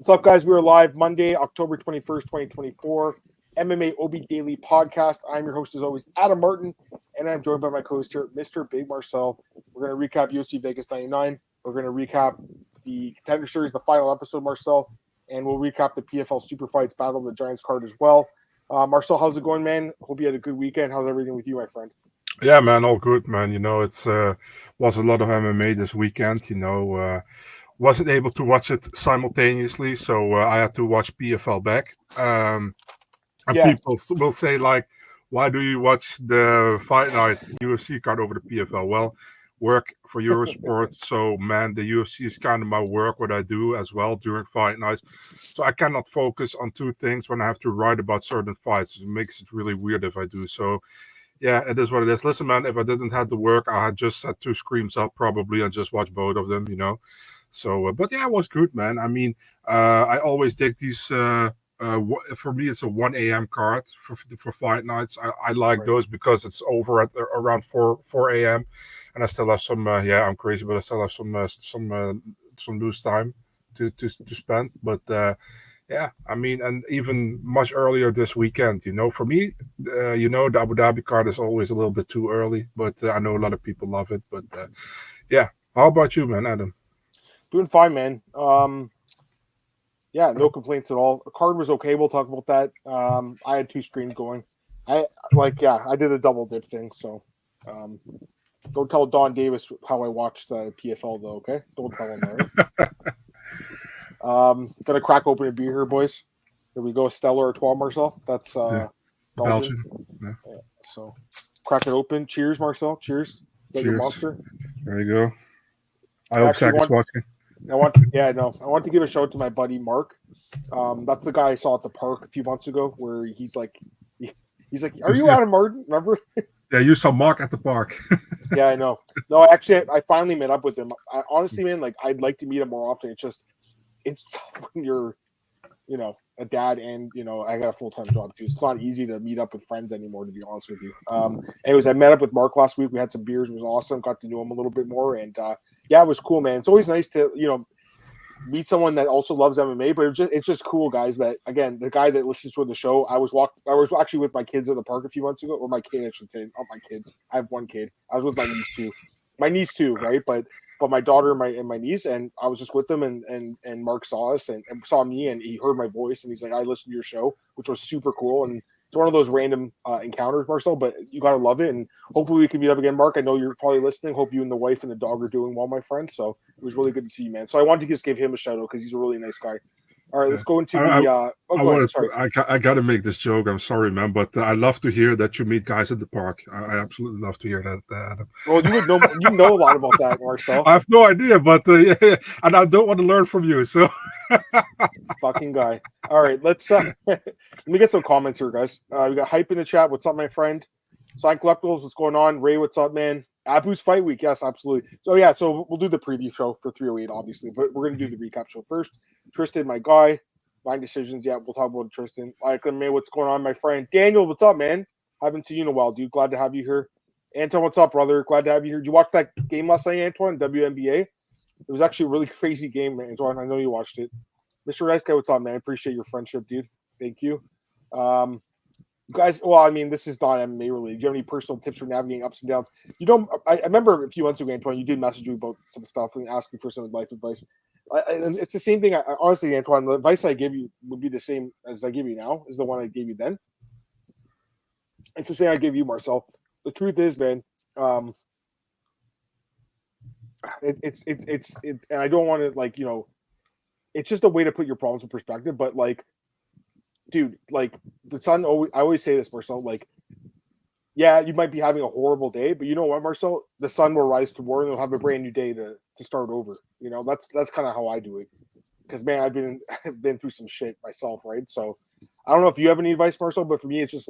What's up, guys? We are live Monday, October 21st, 2024. MMAOB Daily Podcast. I'm your host, as always, Adam Martin, and I'm joined by my co-host here, Mr. Big Marcel. We're going to recap UFC Vegas 99. We're going to recap the Contender Series, the final episode, Marcel, and we'll recap the PFL Super Fights Battle of the Giants card as well. Marcel, how's it going, man? Hope you had a good weekend. How's everything with you, my friend? Yeah, man, all good, man. It's was a lot of MMA this weekend. Wasn't able to watch it simultaneously, so I had to watch PFL back. And people will say, like, why do you watch the Fight Night UFC card over the PFL? Well, work for Eurosport, so, man, the UFC is kind of my work, what I do as well during Fight Nights. So I cannot focus on two things when I have to write about certain fights. It makes it really weird if I do so. Yeah, it is what it is. Listen, man, if I didn't have the work, I had just set two screens up probably and just watched both of them. So, but yeah, it was good, man. I mean, I always take these. For me, it's a 1 a.m. card for Fight Nights. I like those because it's over at around 4 a.m. and I still have some. I'm crazy, but I still have some loose time to spend. But yeah, I mean, and even much earlier this weekend. For me, the Abu Dhabi card is always a little bit too early, but I know a lot of people love it. But yeah, how about you, man, Adam? Doing fine, man. Yeah, no complaints at all. The card was okay. We'll talk about that. I had two screens going. I did a double dip thing. So, don't tell Don Davis how I watched PFL though. Okay, don't tell him. All right? Gonna crack open a beer here, boys. Here we go, Stella Artois, Marcel. That's Belgian. Yeah. So, crack it open. Cheers, Marcel. Cheers. Get your monster. There you go. I hope Zach is watching. I want to give a shout out to my buddy Mark. That's the guy I saw at the park a few months ago, where he's like, "Are you Adam Martin?" Remember? Yeah, you saw Mark at the park. Yeah, I know. No, actually, I finally met up with him. Honestly, man, like, I'd like to meet him more often. It's tough when you're, a dad and I got a full-time job too. It's not easy to meet up with friends anymore, to be honest with you. Anyways, I met up with Mark last week. We had some beers. It was awesome. Got to know him a little bit more, and yeah, it was cool, man. It's always nice to meet someone that also loves MMA. But it's just cool, guys. That, again, the guy that listens to the show, I was actually with my kids at the park a few months ago, or my kid, I should say, not my kids. I have one kid. I was with my niece too, right? But my daughter and my niece, and I was just with them, and Mark saw us and saw me, and he heard my voice, and he's like, "I listened to your show," which was super cool. And it's one of those random encounters, Marcel, but you gotta love it. And hopefully we can meet up again, Mark. I know you're probably listening. Hope you and the wife and the dog are doing well, my friend. So it was really good to see you, man. So I wanted to just give him a shout out because he's a really nice guy. All right, let's go into I got to make this joke. I'm sorry, man, but I love to hear that you meet guys at the park. I absolutely love to hear that, Adam. Well, you know a lot about that, Marcel. I have no idea, but yeah, and I don't want to learn from you. So, fucking guy. All right, let's let me get some comments here, guys. We got Hype in the chat. What's up, my friend? Sign Collectibles, what's going on? Ray, what's up, man? Abu's Fight Week, yes, absolutely. So yeah, so we'll do the preview show for 308, obviously, but we're gonna do the recap show first. Tristan, my guy, Line Decisions. Yeah, we'll talk about Tristan. Man, what's going on, my friend? Daniel, what's up, man? Haven't seen you in a while, dude. Glad to have you here. Anton, what's up, brother? Glad to have you here. Did you watch that game last night, Antoine? WNBA. It was actually a really crazy game, man. Antoine, I know you watched it. Mr. Nice Guy, what's up, man? I appreciate your friendship, dude. Thank you. You guys, well, I mean, this is not MMA related. Do you have any personal tips for navigating ups and downs? I remember a few months ago, Antoine, you did message me about some stuff and ask me for some life advice. And it's the same thing. Honestly, Antoine, the advice I give you would be the same as I give you now, is the one I gave you then. It's the same I gave you, Marcel. The truth is, man, and I don't want to, it's just a way to put your problems in perspective, but dude, the sun I always say this, Marcel, yeah, you might be having a horrible day, but you know what, Marcel? The sun will rise tomorrow and you'll have a brand new day to start over. That's kind of how I do it. Because, man, I've been through some shit myself, right? So I don't know if you have any advice, Marcel, but for me, it's just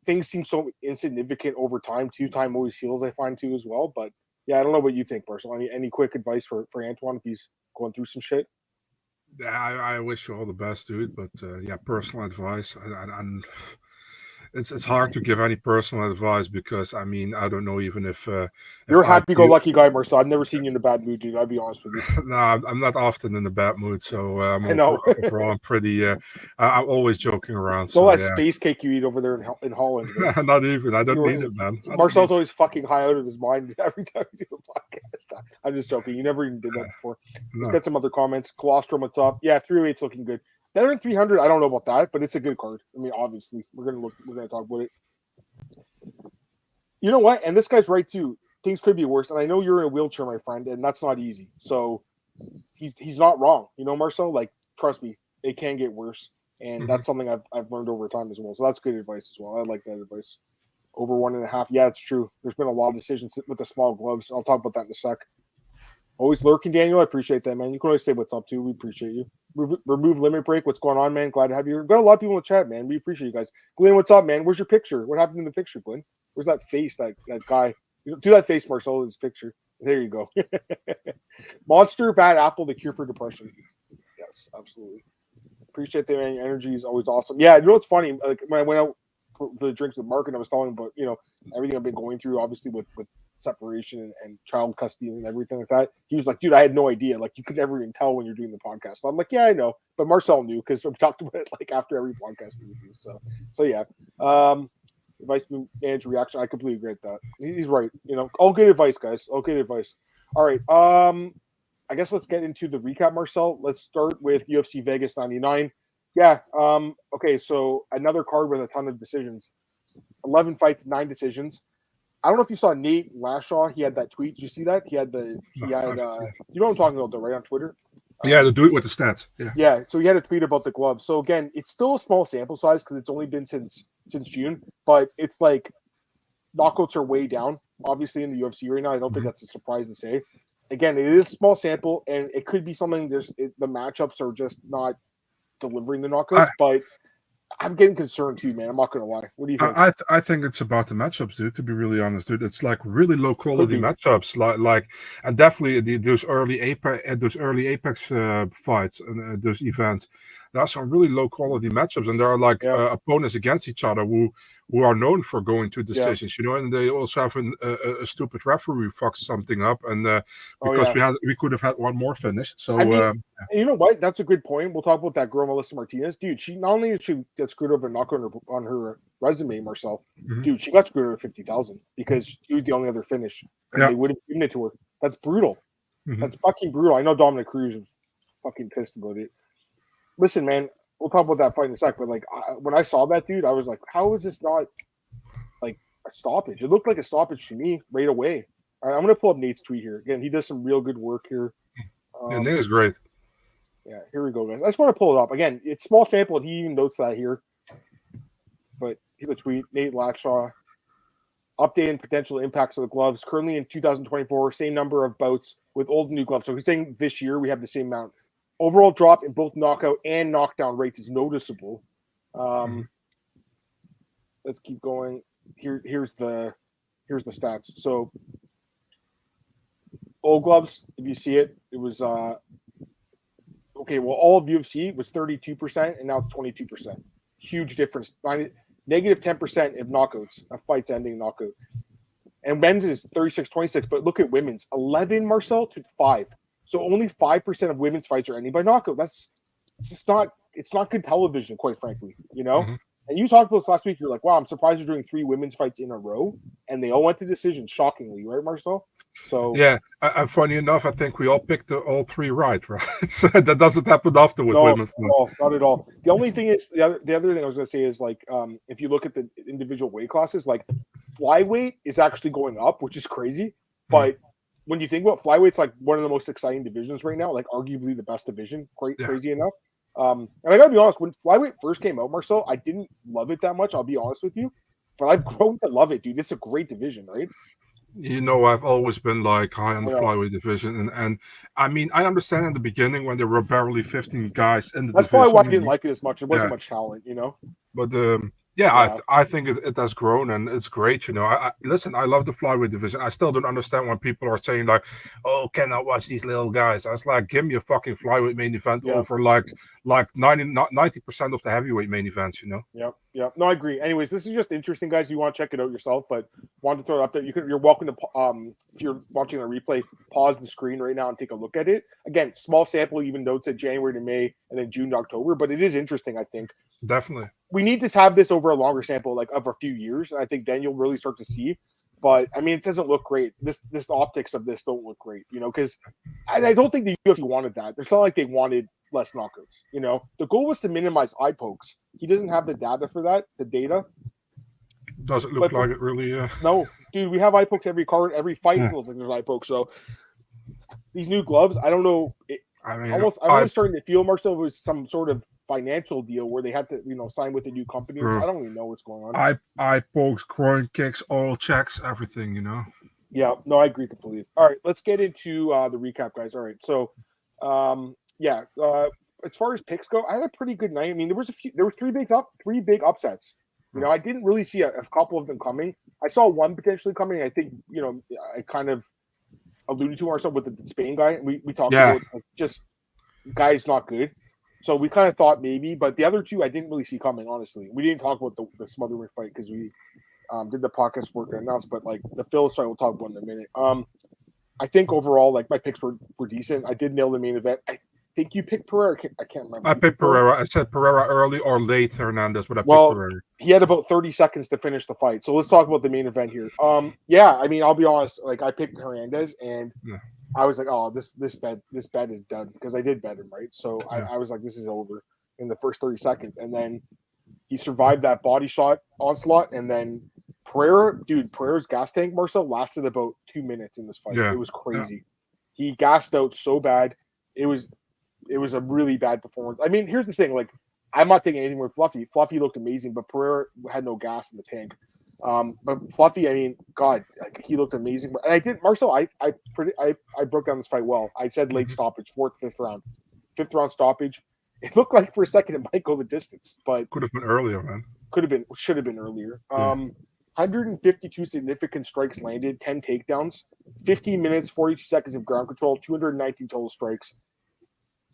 things seem so insignificant over time too. Time always heals, I find too, as well. But yeah, I don't know what you think, Marcel. Any quick advice for Antoine if he's going through some shit? Yeah, I wish you all the best, dude. But yeah, personal advice. it's hard to give any personal advice because I mean I don't know even if You're a I happy-go-lucky guy, Marcel. I've never seen you in a bad mood, dude. I'll be honest with you. no, I'm not often in a bad mood, so I know. overall I'm pretty. I'm always joking around, It's all so that yeah. space cake you eat over there in Holland. Man. Not even. I don't need it, man. Marcel's always fucking high out of his mind every time we do a podcast. I'm just joking. You never even did that before. Let's get some other comments. Colostrum, what's up? Yeah, 308's looking good. Better than 300. I don't know about that, but it's a good card. I mean, obviously, we're gonna talk about it. You know what? And this guy's right too. Things could be worse. And I know you're in a wheelchair, my friend, and that's not easy. So he's not wrong. You know, Marcel, like, trust me, it can get worse. And that's something I've learned over time as well. So that's good advice as well. I like that advice. Over 1.5. Yeah, it's true. There's been a lot of decisions with the small gloves. I'll talk about that in a sec. Always lurking, Daniel. I appreciate that, man. You can always say what's up too. We appreciate you. Remove limit break. What's going on, man? Glad to have you here. Got a lot of people in the chat, man. We appreciate you guys. Glenn, what's up, man? Where's your picture? What happened in the picture, Glenn? Where's that face? That guy. Do that face, Marcel, in his picture. There you go. Monster Bad Apple, the cure for depression. Yes, absolutely. Appreciate the energy is always awesome. Yeah, you know what's funny? Like when I went out for the drinks with Mark and I was telling him about, you know, everything I've been going through, obviously with separation and child custody and everything like that. He was like, dude, I had no idea. Like, you could never even tell when you're doing the podcast. So I'm like, yeah, I know. But Marcel knew because we talked about it like after every podcast we do. So yeah. Advice manager reaction. I completely agree with that. He's right. You know, all good advice, guys. All good advice. All right. I guess let's get into the recap, Marcel. Let's start with UFC Vegas 99. Yeah. Okay. So another card with a ton of decisions. 11 fights, 9 decisions. I don't know if you saw Nate Lashaw. He had that tweet. Did you see that? You know what I'm talking about though, right, on Twitter? Yeah, to do it with the stats. Yeah. So he had a tweet about the gloves. So again, it's still a small sample size because it's only been since June, but it's like knockouts are way down, obviously, in the UFC right now. I don't think that's a surprise to say. Again, it is a small sample, and it could be something. The matchups are just not delivering the knockouts, but I'm getting concerned too, man. I'm not gonna lie. What do you think? I think it's about the matchups, dude. To be really honest, dude, it's like really low quality matchups, like, and definitely those early Apex fights and those events. There are some really low quality matchups, and there are like opponents against each other who are known for going to decisions, you know, and they also have a stupid referee fucks something up, and because we could have had one more finish. So I mean, you know what? That's a good point. We'll talk about that girl, Melissa Martinez, dude. She not only did she get screwed over and knock on her resume, Marcel, dude, she got screwed over 50,000 because she was the only other finish, and they wouldn't give it to her. That's brutal. That's fucking brutal. I know Dominic Cruz was fucking pissed about it. Listen, man, we'll talk about that fight in a sec, but like when I saw that, dude, I was like, how is this not like a stoppage? It looked like a stoppage to me right away. All right, I'm going to pull up Nate's tweet here. Again, he does some real good work here. Nate is great. Yeah, here we go, guys. I just want to pull it up. Again, it's small sample, and he even notes that here. But here's a tweet. Nate Lackshaw. Updating potential impacts of the gloves. Currently in 2024, same number of bouts with old and new gloves. So he's saying this year we have the same amount. Overall drop in both knockout and knockdown rates is noticeable. Let's keep going. Here's the stats. So old gloves, if you see it, it was okay. Well, all of UFC was 32%, and now it's 22%. Huge difference. Negative 10% of knockouts, of fights ending knockout. And men's is 36-26, but look at women's. 11, Marcel, to 5. So only 5% of women's fights are ending by knockout. It's not good television, quite frankly, you know? And you talked about this last week. You're like, wow, I'm surprised you're doing 3 women's fights in a row. And they all went to decision, shockingly, right, Marcel? So yeah, and funny enough, I think we all picked all 3 right? So that doesn't happen often with women. No, not at all. The only thing is, the other thing I was going to say is, like, if you look at the individual weight classes, like, flyweight is actually going up, which is crazy. But when you think about flyweight's like one of the most exciting divisions right now, like arguably the best division, crazy enough. And I gotta be honest, when flyweight first came out, Marcel, I didn't love it that much. I'll be honest with you, but I've grown to love it, dude. It's a great division, right? You know, I've always been like high on the flyweight division, and I mean, I understand in the beginning when there were barely 15 guys in the division. That's probably why I didn't like it as much. It wasn't much talent, you know. But Yeah, I think it has grown and it's great. Listen, I love the flyweight division. I still don't understand when people are saying like, "Oh, cannot watch these little guys." I was like, "Give me a fucking flyweight main event over like 90% of the heavyweight main events." Yep. No, I agree. Anyways, this is just interesting, guys. You want to check it out yourself, but wanted to throw it up there. You're welcome to if you're watching a replay, pause the screen right now and take a look at it. Again, small sample, even though it said January to May and then June to October, but it is interesting. I think definitely. We need to have this over a longer sample, like of a few years. And I think then you'll really start to see. But I mean, it doesn't look great. This optics of this don't look great, because I don't think the UFC wanted that. It's not like they wanted less knockouts. The goal was to minimize eye pokes. He doesn't have the data for that. The data doesn't look like it really. No, dude, we have eye pokes every card, every fight. Looks like there's eye pokes. So these new gloves, I don't know. I'm starting to feel, Marcel, it was some sort of financial deal where they had to, sign with a new company. I don't even know what's going on. Eye pokes, groin kicks, all checks, everything. Yeah, no, I agree completely. All right, let's get into the recap, guys. All right, so as far as picks go, I had a pretty good night. I mean, there were three big upsets. I didn't really see a couple of them coming. I saw one potentially coming. I think I kind of alluded to ourselves with the Spain guy. We talked about just guy's not good. So we kind of thought maybe, but the other two I didn't really see coming, honestly. We didn't talk about the Smotherman fight because we did the podcast work and announced, but like the Phillips fight, we'll talk about in a minute. I think overall, like my picks were decent. I did nail the main event. I think you picked Pereira. I can't remember. I picked Pereira. I said Pereira early or late Hernandez, but I picked Pereira. He had about 30 seconds to finish the fight. So let's talk about the main event here. I mean, I'll be honest. Like I picked Hernandez and I was like, oh, this bet is done because I did bet him, right? So I was like, this is over in the first 30 seconds. And then he survived that body shot onslaught. And then Pereira's gas tank, Marcel, lasted about 2 minutes in this fight. It was crazy. He gassed out so bad. It was a really bad performance. I mean, here's the thing. Like, I'm not taking anything with Fluffy. Fluffy looked amazing, but Pereira had no gas in the tank. But Fluffy, I mean, God, he looked amazing. And I did, Marcel. I broke down this fight well. I said late stoppage, fifth round stoppage. It looked like for a second it might go the distance, but could have been earlier, man. Should have been earlier. 152 significant strikes landed, 10 takedowns, 15 minutes, 42 seconds of ground control, 219 total strikes.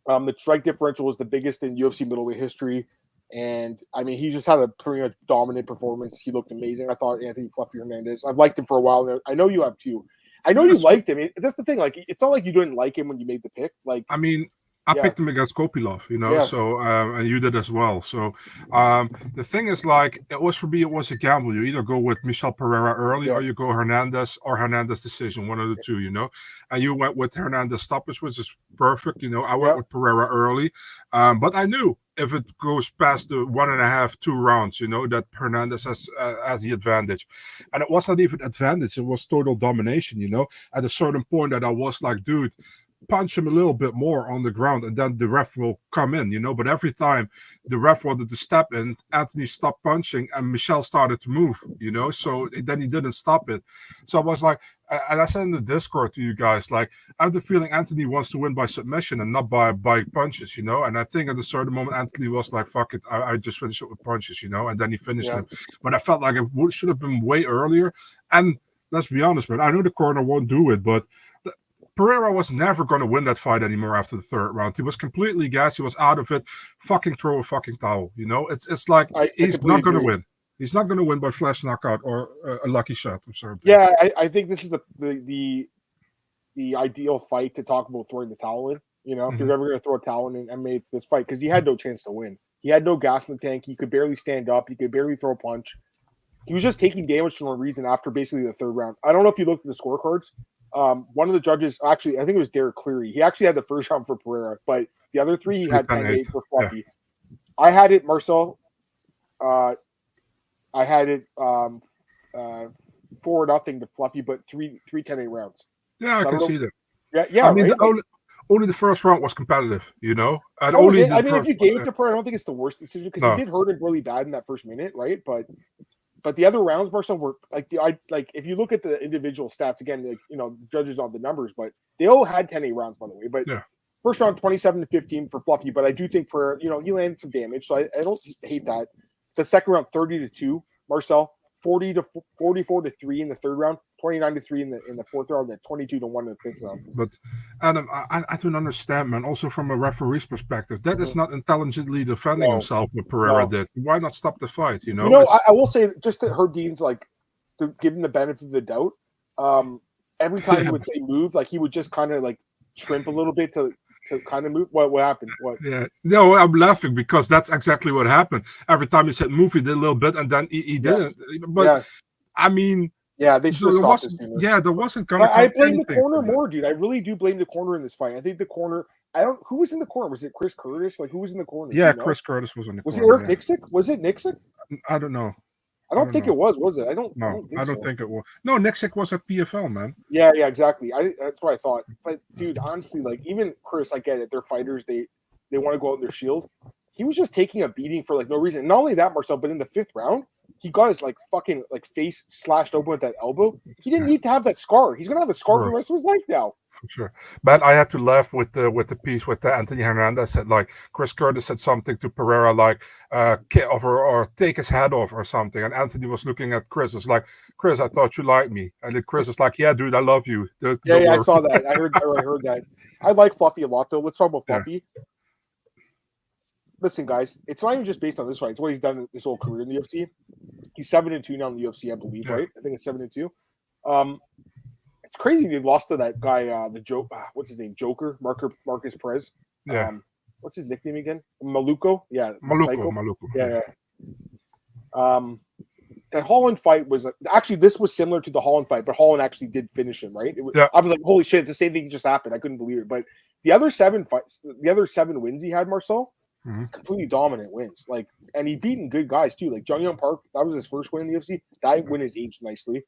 The strike differential was the biggest in UFC middleweight history. And I mean, he just had a pretty much dominant performance. He looked amazing. I thought Anthony Fluffy Hernandez. I've liked him for a while now. I know you have too. I know you liked him. That's the thing. Like, it's not like you didn't like him when you made the pick. Like, I mean, I picked him against Kopilov, so and you did as well. So the thing is, like, it was a gamble. You either go with Michel Pereira early or you go Hernandez decision, one of the two, And you went with Hernandez stoppage, which is perfect. I went with Pereira early, but I knew if it goes past the 1.5, 2 rounds, that Hernandez has the advantage. And it was not even advantage. It was total domination, At a certain point that I was like, dude, punch him a little bit more on the ground and then the ref will come in, but every time the ref wanted to step in, Anthony stopped punching and Michel started to move, so then he didn't stop it. So I was like, and I said in the Discord to you guys, like, I have the feeling Anthony wants to win by submission and not by punches, and I think at a certain moment Anthony was like, fuck it, I just finished it with punches, and then he finished him. But I felt like it should have been way earlier. And let's be honest, man, I know the corner won't do it, but Pereira was never going to win that fight anymore after the third round. He was completely gassed. He was out of it. Fucking throw a fucking towel. It's like he's not going to win. He's not going to win by flash knockout or a lucky shot or something. Yeah, I think this is the ideal fight to talk about throwing the towel in. If you're ever going to throw a towel in MMA, it's this fight because he had no chance to win. He had no gas in the tank. He could barely stand up. He could barely throw a punch. He was just taking damage for no reason after basically the third round. I don't know if you looked at the scorecards. One of the judges, actually, I think it was Derek Cleary. He actually had the first round for Pereira, but the other three he had 10-8 for Fluffy. Yeah. I had it, Marcel. I had it 4-0 to Fluffy, but 3 10-8 rounds. Yeah, I can see that. Yeah. I mean, right? only the first round was competitive, And if you gave it to Pereira, I don't think it's the worst decision because he did hurt him really bad in that first minute, right? But the other rounds, Marcel, were if you look at the individual stats again, judges on the numbers, but they all had 10-8 rounds, by the way. But first round 27-15 for Fluffy, but I do think Pereira, he landed some damage, so I don't hate that. the second round 30-2. Marcel 44-3 in the third round, 29-3 in the fourth round, and 22-1 in the fifth round. But Adam, I don't understand, man. Also from a referee's perspective, that is not intelligently defending himself. What Pereira did. Why not stop the fight? You know. I will say just to Hernandez, like, to give him the benefit of the doubt. Every time he would say move, like he would just kind of like shrimp a little bit to kind of move. What happened? What? Yeah, no, I'm laughing because that's exactly what happened. Every time he said move, he did a little bit, and then he didn't. But I mean, they should have stopped this sooner. Yeah, there wasn't gonna. I blame the corner more, dude. I really do blame the corner in this fight. I think the corner. Who was in the corner? Was it Chris Curtis? Like, who was in the corner? Yeah, Chris Curtis was in the corner. Was it Eric Nixick? Was it Nixick? I don't know. I don't think it was it? I don't think it was. No, Nixick was at PFL, man. Yeah, exactly. That's what I thought. But dude, honestly, like, even Chris, I get it. They're fighters. They want to go out in their shield. He was just taking a beating for like no reason. Not only that, Marcel, but in the fifth round, he got his like fucking like face slashed open with that elbow. He didn't need to have that scar. He's gonna have a scar for the rest of his life now. For sure. But I had to laugh with the piece with Anthony Hernandez said, like, Chris Curtis said something to Pereira like or take his head off or something. And Anthony was looking at Chris. It's like, Chris, I thought you liked me. And then Chris is like, yeah, dude, I love you. I saw that. I heard that. I like Fluffy a lot though. Let's talk about Fluffy. Listen, guys, it's not even just based on this fight. It's what he's done his whole career in the UFC. He's 7-2 now in the UFC, I believe, right? I think it's 7-2. It's crazy they lost to that guy, what's his name? Joker, Marcus Perez. Yeah. What's his nickname again? Maluko? Yeah. Maluko. Yeah. That Holland fight was actually, this was similar to the Holland fight, but Holland actually did finish him, right? I was like, holy shit, it's the same thing just happened. I couldn't believe it. But the other 7 wins he had, Marcel, completely dominant wins. Like, and he beaten good guys too. Like Jung Young Park, that was his first win in the UFC. That win is aged nicely.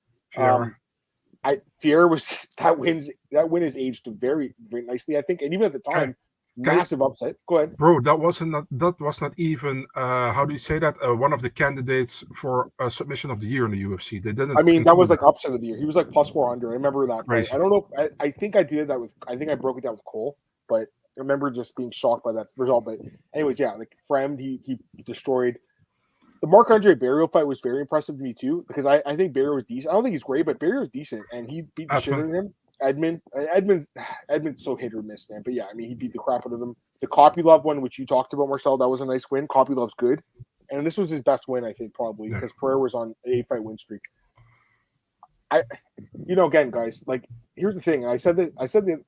Fier was that win is aged very, very nicely, I think. And even at the time, massive upset. Go ahead, bro. That was not even how do you say that? One of the candidates for submission of the year in the UFC. They didn't. I mean, that was like upset of the year. He was like plus 400. I remember that. I don't know. I think I did that with. I think I broke it down with Cole, but I remember just being shocked by that result. But anyways, like Fremd, he destroyed. The Marc-Andre Barrios fight was very impressive to me too, because I think Barrios was decent. I don't think he's great, but Barrios is decent, and he beat the shit out of him. Edmund's so hit or miss, man. But yeah, I mean, he beat the crap out of him. The Kopylov one, which you talked about, Marcel, that was a nice win. Kopylov's good, and this was his best win, I think, probably, because Pereira was on an 8-fight win streak. Again, guys, like, here's the thing. I said the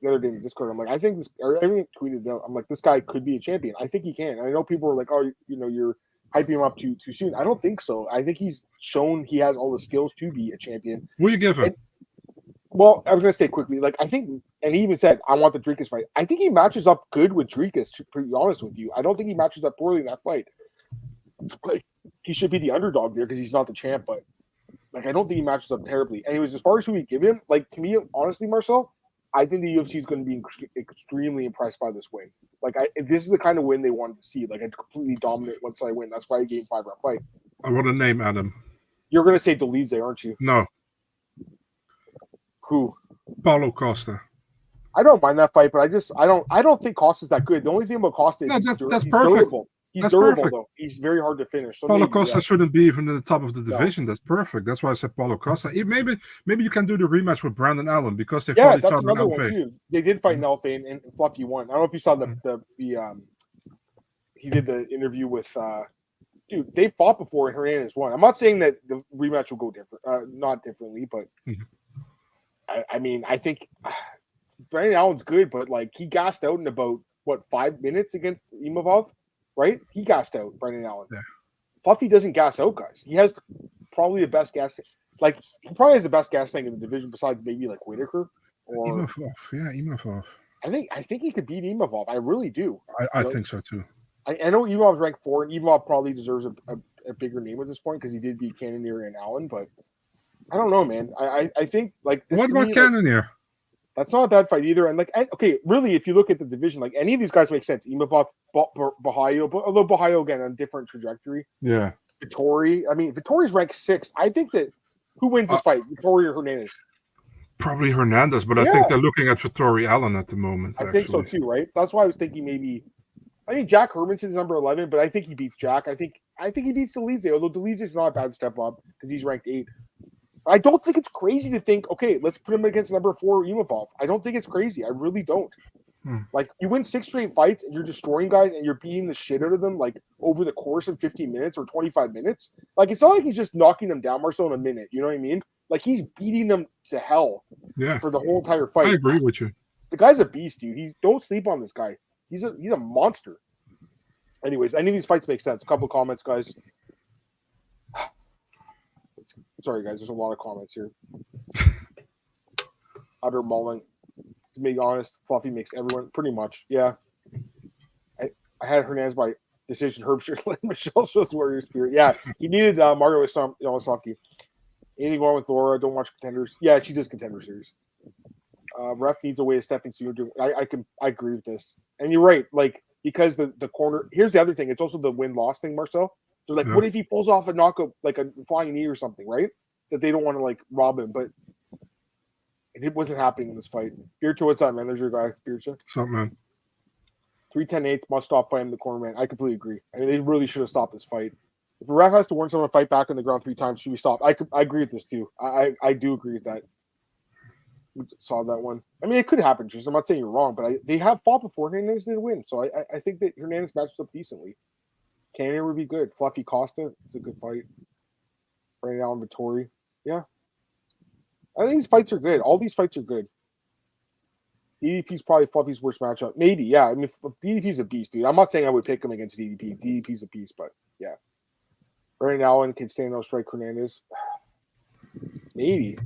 other day in Discord. I'm like, I think this. Or I tweeted it out. I'm like, this guy could be a champion. I think he can. And I know people are like, oh, you're hyping him up too soon. I don't think so. I think he's shown he has all the skills to be a champion. Will you give him? Well, I was going to say quickly, like, I think, and he even said, I want the Dricus fight. I think he matches up good with Dricus, to be honest with you. I don't think he matches up poorly in that fight. Like, he should be the underdog there because he's not the champ, but, like, I don't think he matches up terribly. Anyways, as far as who we give him, like, to me, honestly, Marcel, I think the UFC is going to be extremely impressed by this win. Like, this is the kind of win they wanted to see, like a completely dominant one-side win. That's why he gave 5-round fight. I want a name, Adam. You're going to say Dolidze, aren't you? No. Who? Paulo Costa. I don't mind that fight, but I don't think Costa's that good. The only thing about Costa is that's he's perfect. Durable. He's durable though. He's very hard to finish. So Paulo Costa shouldn't be even in the top of the division. No. That's perfect. That's why I said Paulo Costa. Maybe you can do the rematch with Brandon Allen because they fought each other in LFA. Too. They did fight in LFA and Fluffy won. I don't know if you saw the he did the interview with dude. They fought before and Hernandez won. I'm not saying that the rematch will go different, not differently, but I mean, I think Brandon Allen's good, but like he gassed out in about 5 minutes against Imavov. Right? He gassed out Brandon Allen. Yeah. Fluffy doesn't gas out, guys. He has probably the best gas. Like, he probably has the best gas tank in the division besides maybe like Whitaker or Imavov. Yeah, Imavov. I think he could beat Imavov. I really do. I think so too. I know Imavov's ranked 4, and Imavov probably deserves a bigger name at this point because he did beat Cannonier and Allen, but I don't know, man. I think like what about Cannonier? Like, that's not a bad fight either. And like, okay, really, if you look at the division, like any of these guys make sense. Imavov, Bahayo, but although Bahayo again on a different trajectory. Yeah. Vittori. I mean, Vittori's ranked 6. I think that who wins this fight, Vittori or Hernandez? Probably Hernandez, but I think they're looking at Vittori Allen at the moment. I think so too, right? That's why I was thinking maybe I think Jack Hermanson's number 11, but I think he beats Jack. I think he beats Delize, although Delize is not a bad step up because he's ranked 8. I don't think it's crazy to think, okay, let's put him against number 4 Imavov. I don't think it's crazy. I really don't. Like, you win 6 straight fights and you're destroying guys and you're beating the shit out of them, like, over the course of 15 minutes or 25 minutes. Like, it's not like he's just knocking them down, Marcel, in a minute. You know what I mean? Like, he's beating them to hell for the whole entire fight. I agree with you. The guy's a beast, dude. Don't sleep on this guy. He's a monster. Anyways, any of these fights make sense. A couple comments, guys. Sorry, guys. There's a lot of comments here. Utter mulling. To be honest, Fluffy makes everyone pretty much. Yeah. I had Hernandez by decision. Herbster let Michel shows Warrior Spirit. Yeah, he needed Mario Osaki. Anything wrong with Laura? Don't watch Contenders. Yeah, she does Contender Series. Ref needs a way of stepping sooner. I agree with this. And you're right. Like, because the corner. Here's the other thing. It's also the win-loss thing, Marcel. So, like, what if he pulls off a knockout, like a flying knee or something, right? That they don't want to, like, rob him. But it wasn't happening in this fight. Beercha, what's up, man? There's your guy, Beercha. What's up, man? 3-10-8 must stop fighting the corner, man. I completely agree. I mean, they really should have stopped this fight. If a ref has to warn someone to fight back on the ground 3 times, should we stop? I agree with this, too. I do agree with that. We saw that one. I mean, it could happen, Tristan. I'm not saying you're wrong, but they have fought before. Hernandez did win. So I think that Hernandez matches up decently. Canyon would be good. Fluffy Costa, it's a good fight. Right now, Vittori. Yeah. I think these fights are good. All these fights are good. DDP's probably Fluffy's worst matchup. Maybe, yeah. I mean, DDP's a beast, dude. I'm not saying I would pick him against DDP. DDP's a beast, but yeah. Right now, and can stand no strike Hernandez. Maybe.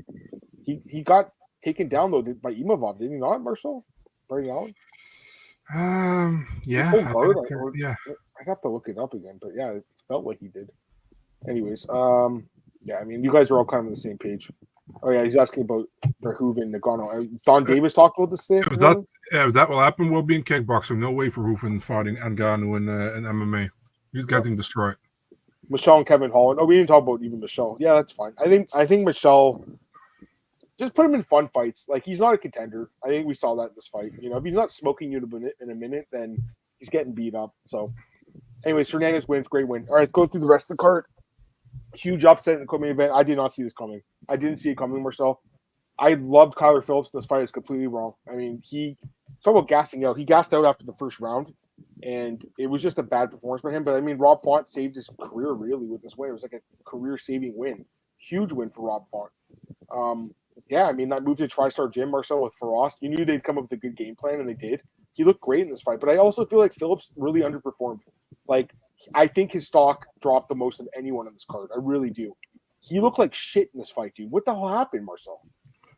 He got taken down, though, by Imavov, did he not, Marcel? Right now? Yeah. I have to look it up again, but yeah, it felt like he did. Anyways, yeah, I mean, you guys are all kind of on the same page. Oh yeah, he's asking about Verhoeven, Nagano. Don Davis talked about this thing. If that will happen, we'll be in kickboxing. No way for Verhoeven fighting Ngannou in MMA. He's getting destroyed. Michel and Kevin Holland. Oh, we didn't talk about even Michel. Yeah, that's fine. I think Michel. Just put him in fun fights. Like, he's not a contender. I think we saw that in this fight. You know, if he's not smoking you in a minute, then he's getting beat up. So, anyways, Hernandez wins. Great win. All right, let's go through the rest of the card. Huge upset in the co-main event. I did not see this coming. I didn't see it coming, Marcel. I loved Kyler Phillips. This fight is completely wrong. I mean, talk about gassing out. He gassed out after the first round, and it was just a bad performance by him. But, I mean, Rob Font saved his career, really, with this win. It was like a career-saving win. Huge win for Rob Font. Yeah, I mean, that move to TriStar Gym, Marcel, with Frost, you knew they'd come up with a good game plan, and they did. He looked great in this fight, but I also feel like Phillips really underperformed. Like, I think his stock dropped the most of anyone on this card. I really do. He looked like shit in this fight, dude. What the hell happened, Marcel?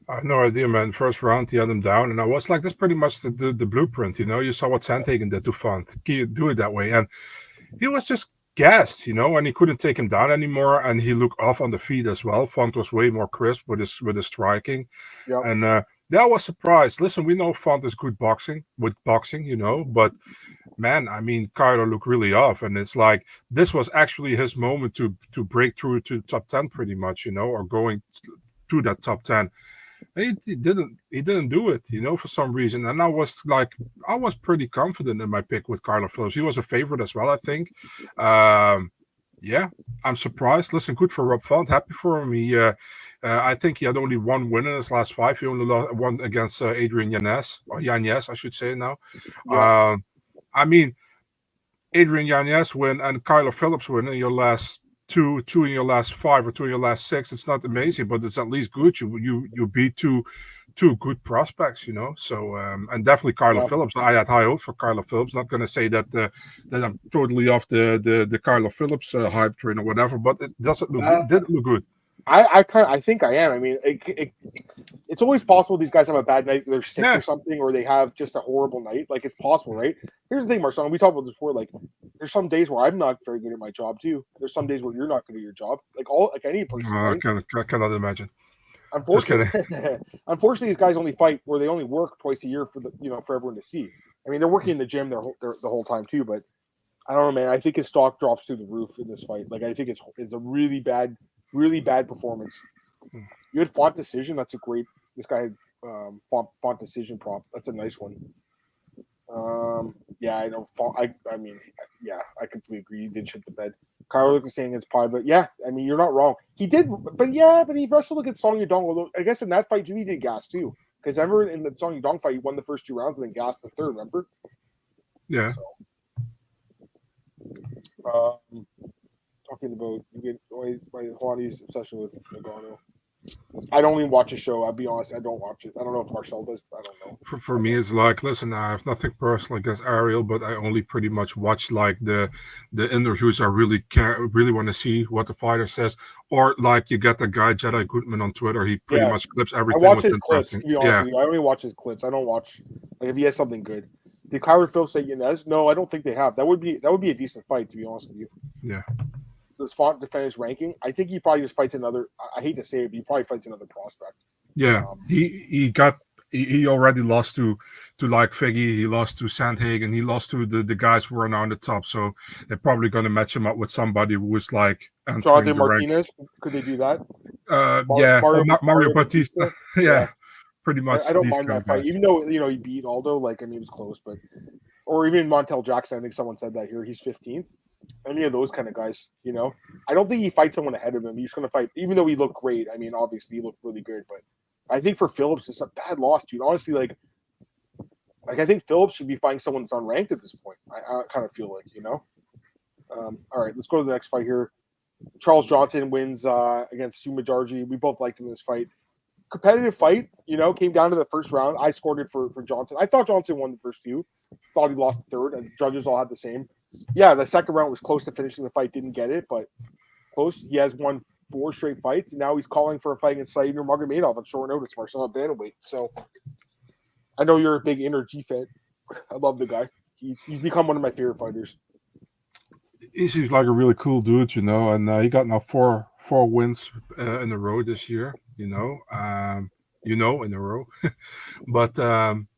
I have no idea, man. First round, he had him down, and I was like, that's pretty much the blueprint, you know? You saw what Sandhagen did to Font. He do it that way, and he was just gassed, you know, and he couldn't take him down anymore, and he looked off on the feet as well. Font was way more crisp with his striking, and I was surprised. Listen, we know Font is good with boxing, you know, but man, I mean, Kyler looked really off, and it's like this was actually his moment to break through to the top 10, pretty much, you know, or going to that top 10. He didn't do it, you know, for some reason. And I was pretty confident in my pick with Kyler Phillips. He was a favorite as well, I think. Yeah, I'm surprised. Listen, good for Rob Font. Happy for him. I think he had only one win in his last 5. He only lost one against Adrian Yanez, or Yanez, I should say now. Yeah. I mean, Adrian Yanez win and Kyler Phillips win in your last two in your last 5 or 2 in your last 6. It's not amazing, but it's at least good. You beat two good prospects, you know. So and definitely Kyler Phillips. I had high hopes for Kyler Phillips. Not going to say that I'm totally off the Kyler Phillips hype train or whatever, but it doesn't look good. It didn't look good. I think I am. I mean, it's always possible these guys have a bad night, they're sick or something, or they have just a horrible night. Like, it's possible, right? Here's the thing, Marcel, we talked about this before. Like, there's some days where I'm not very good at my job too. There's some days where you're not good at your job. Like any person. Right? I cannot imagine. Unfortunately, these guys only fight where they only work twice a year for for everyone to see. I mean, they're working in the gym the whole time too, but I don't know, man. I think his stock drops through the roof in this fight. Like, I think it's a really bad performance. You had Font decision. That's a great. This guy had Font decision prop. That's a nice one. Yeah, I don't. I mean, yeah, I completely agree. He did shit the bed. Kyler was saying it's probably, but yeah, I mean, you're not wrong. He did, but yeah, but he wrestled against Song Yadong. Although I guess in that fight too, he did gas too. Because remember in the Song Yadong fight, he won the first 2 rounds and then gassed the third. Remember? Yeah. So, talking about Juani's obsession with Nagano. I don't even watch a show. I'll be honest, I don't watch it. I don't know if Marcel does. I don't know. For me, it's like, listen, I have nothing personal against Ariel, but I only pretty much watch like the interviews. I really want to see what the fighter says, or like you get the guy Jedi Goodman on Twitter. He pretty much clips everything. I watch his clips. To be honest with you, I only watch his clips. I don't watch like if he has something good. Did Kyler Phillips say Hernandez? No, I don't think they have. That would be a decent fight, to be honest with you. Yeah. Does Font defend his ranking? I think he probably just fights another. I hate to say it, but he probably fights another prospect. Yeah, he already lost to like Figgy. He lost to Sandhagen. He lost to the guys who are now on the top. So they're probably going to match him up with somebody who is like Jonathan Martinez. Could they do that? Mario Batista. Yeah, pretty much. I don't mind that fight, even though he beat Aldo. Like, I mean, it was close, but or even Montel Jackson. I think someone said that here. He's 15th. Any of those kind of guys, I don't think he fights someone ahead of him. He's going to fight, even though he looked great. I mean, obviously he looked really good, but I think for Phillips, it's a bad loss, dude. Honestly, like I think Phillips should be fighting someone that's unranked at this point. I kind of feel like, all right, let's go to the next fight here. Charles Johnson wins against Suma Darji. We both liked him in this fight. Competitive fight, came down to the first round. I scored it for Johnson. I thought Johnson won the first 2. Thought he lost the third, and the judges all had the same. Yeah, the second round was close to finishing the fight. Didn't get it, but close. He has won 4 straight fights, and now he's calling for a fight against Said Nurmagomedov on short notice, Marcel Bantamweight. So I know you're a big Energy fan. I love the guy. He's become one of my favorite fighters. He seems like a really cool dude, and he got now four wins in a row this year, in a row. But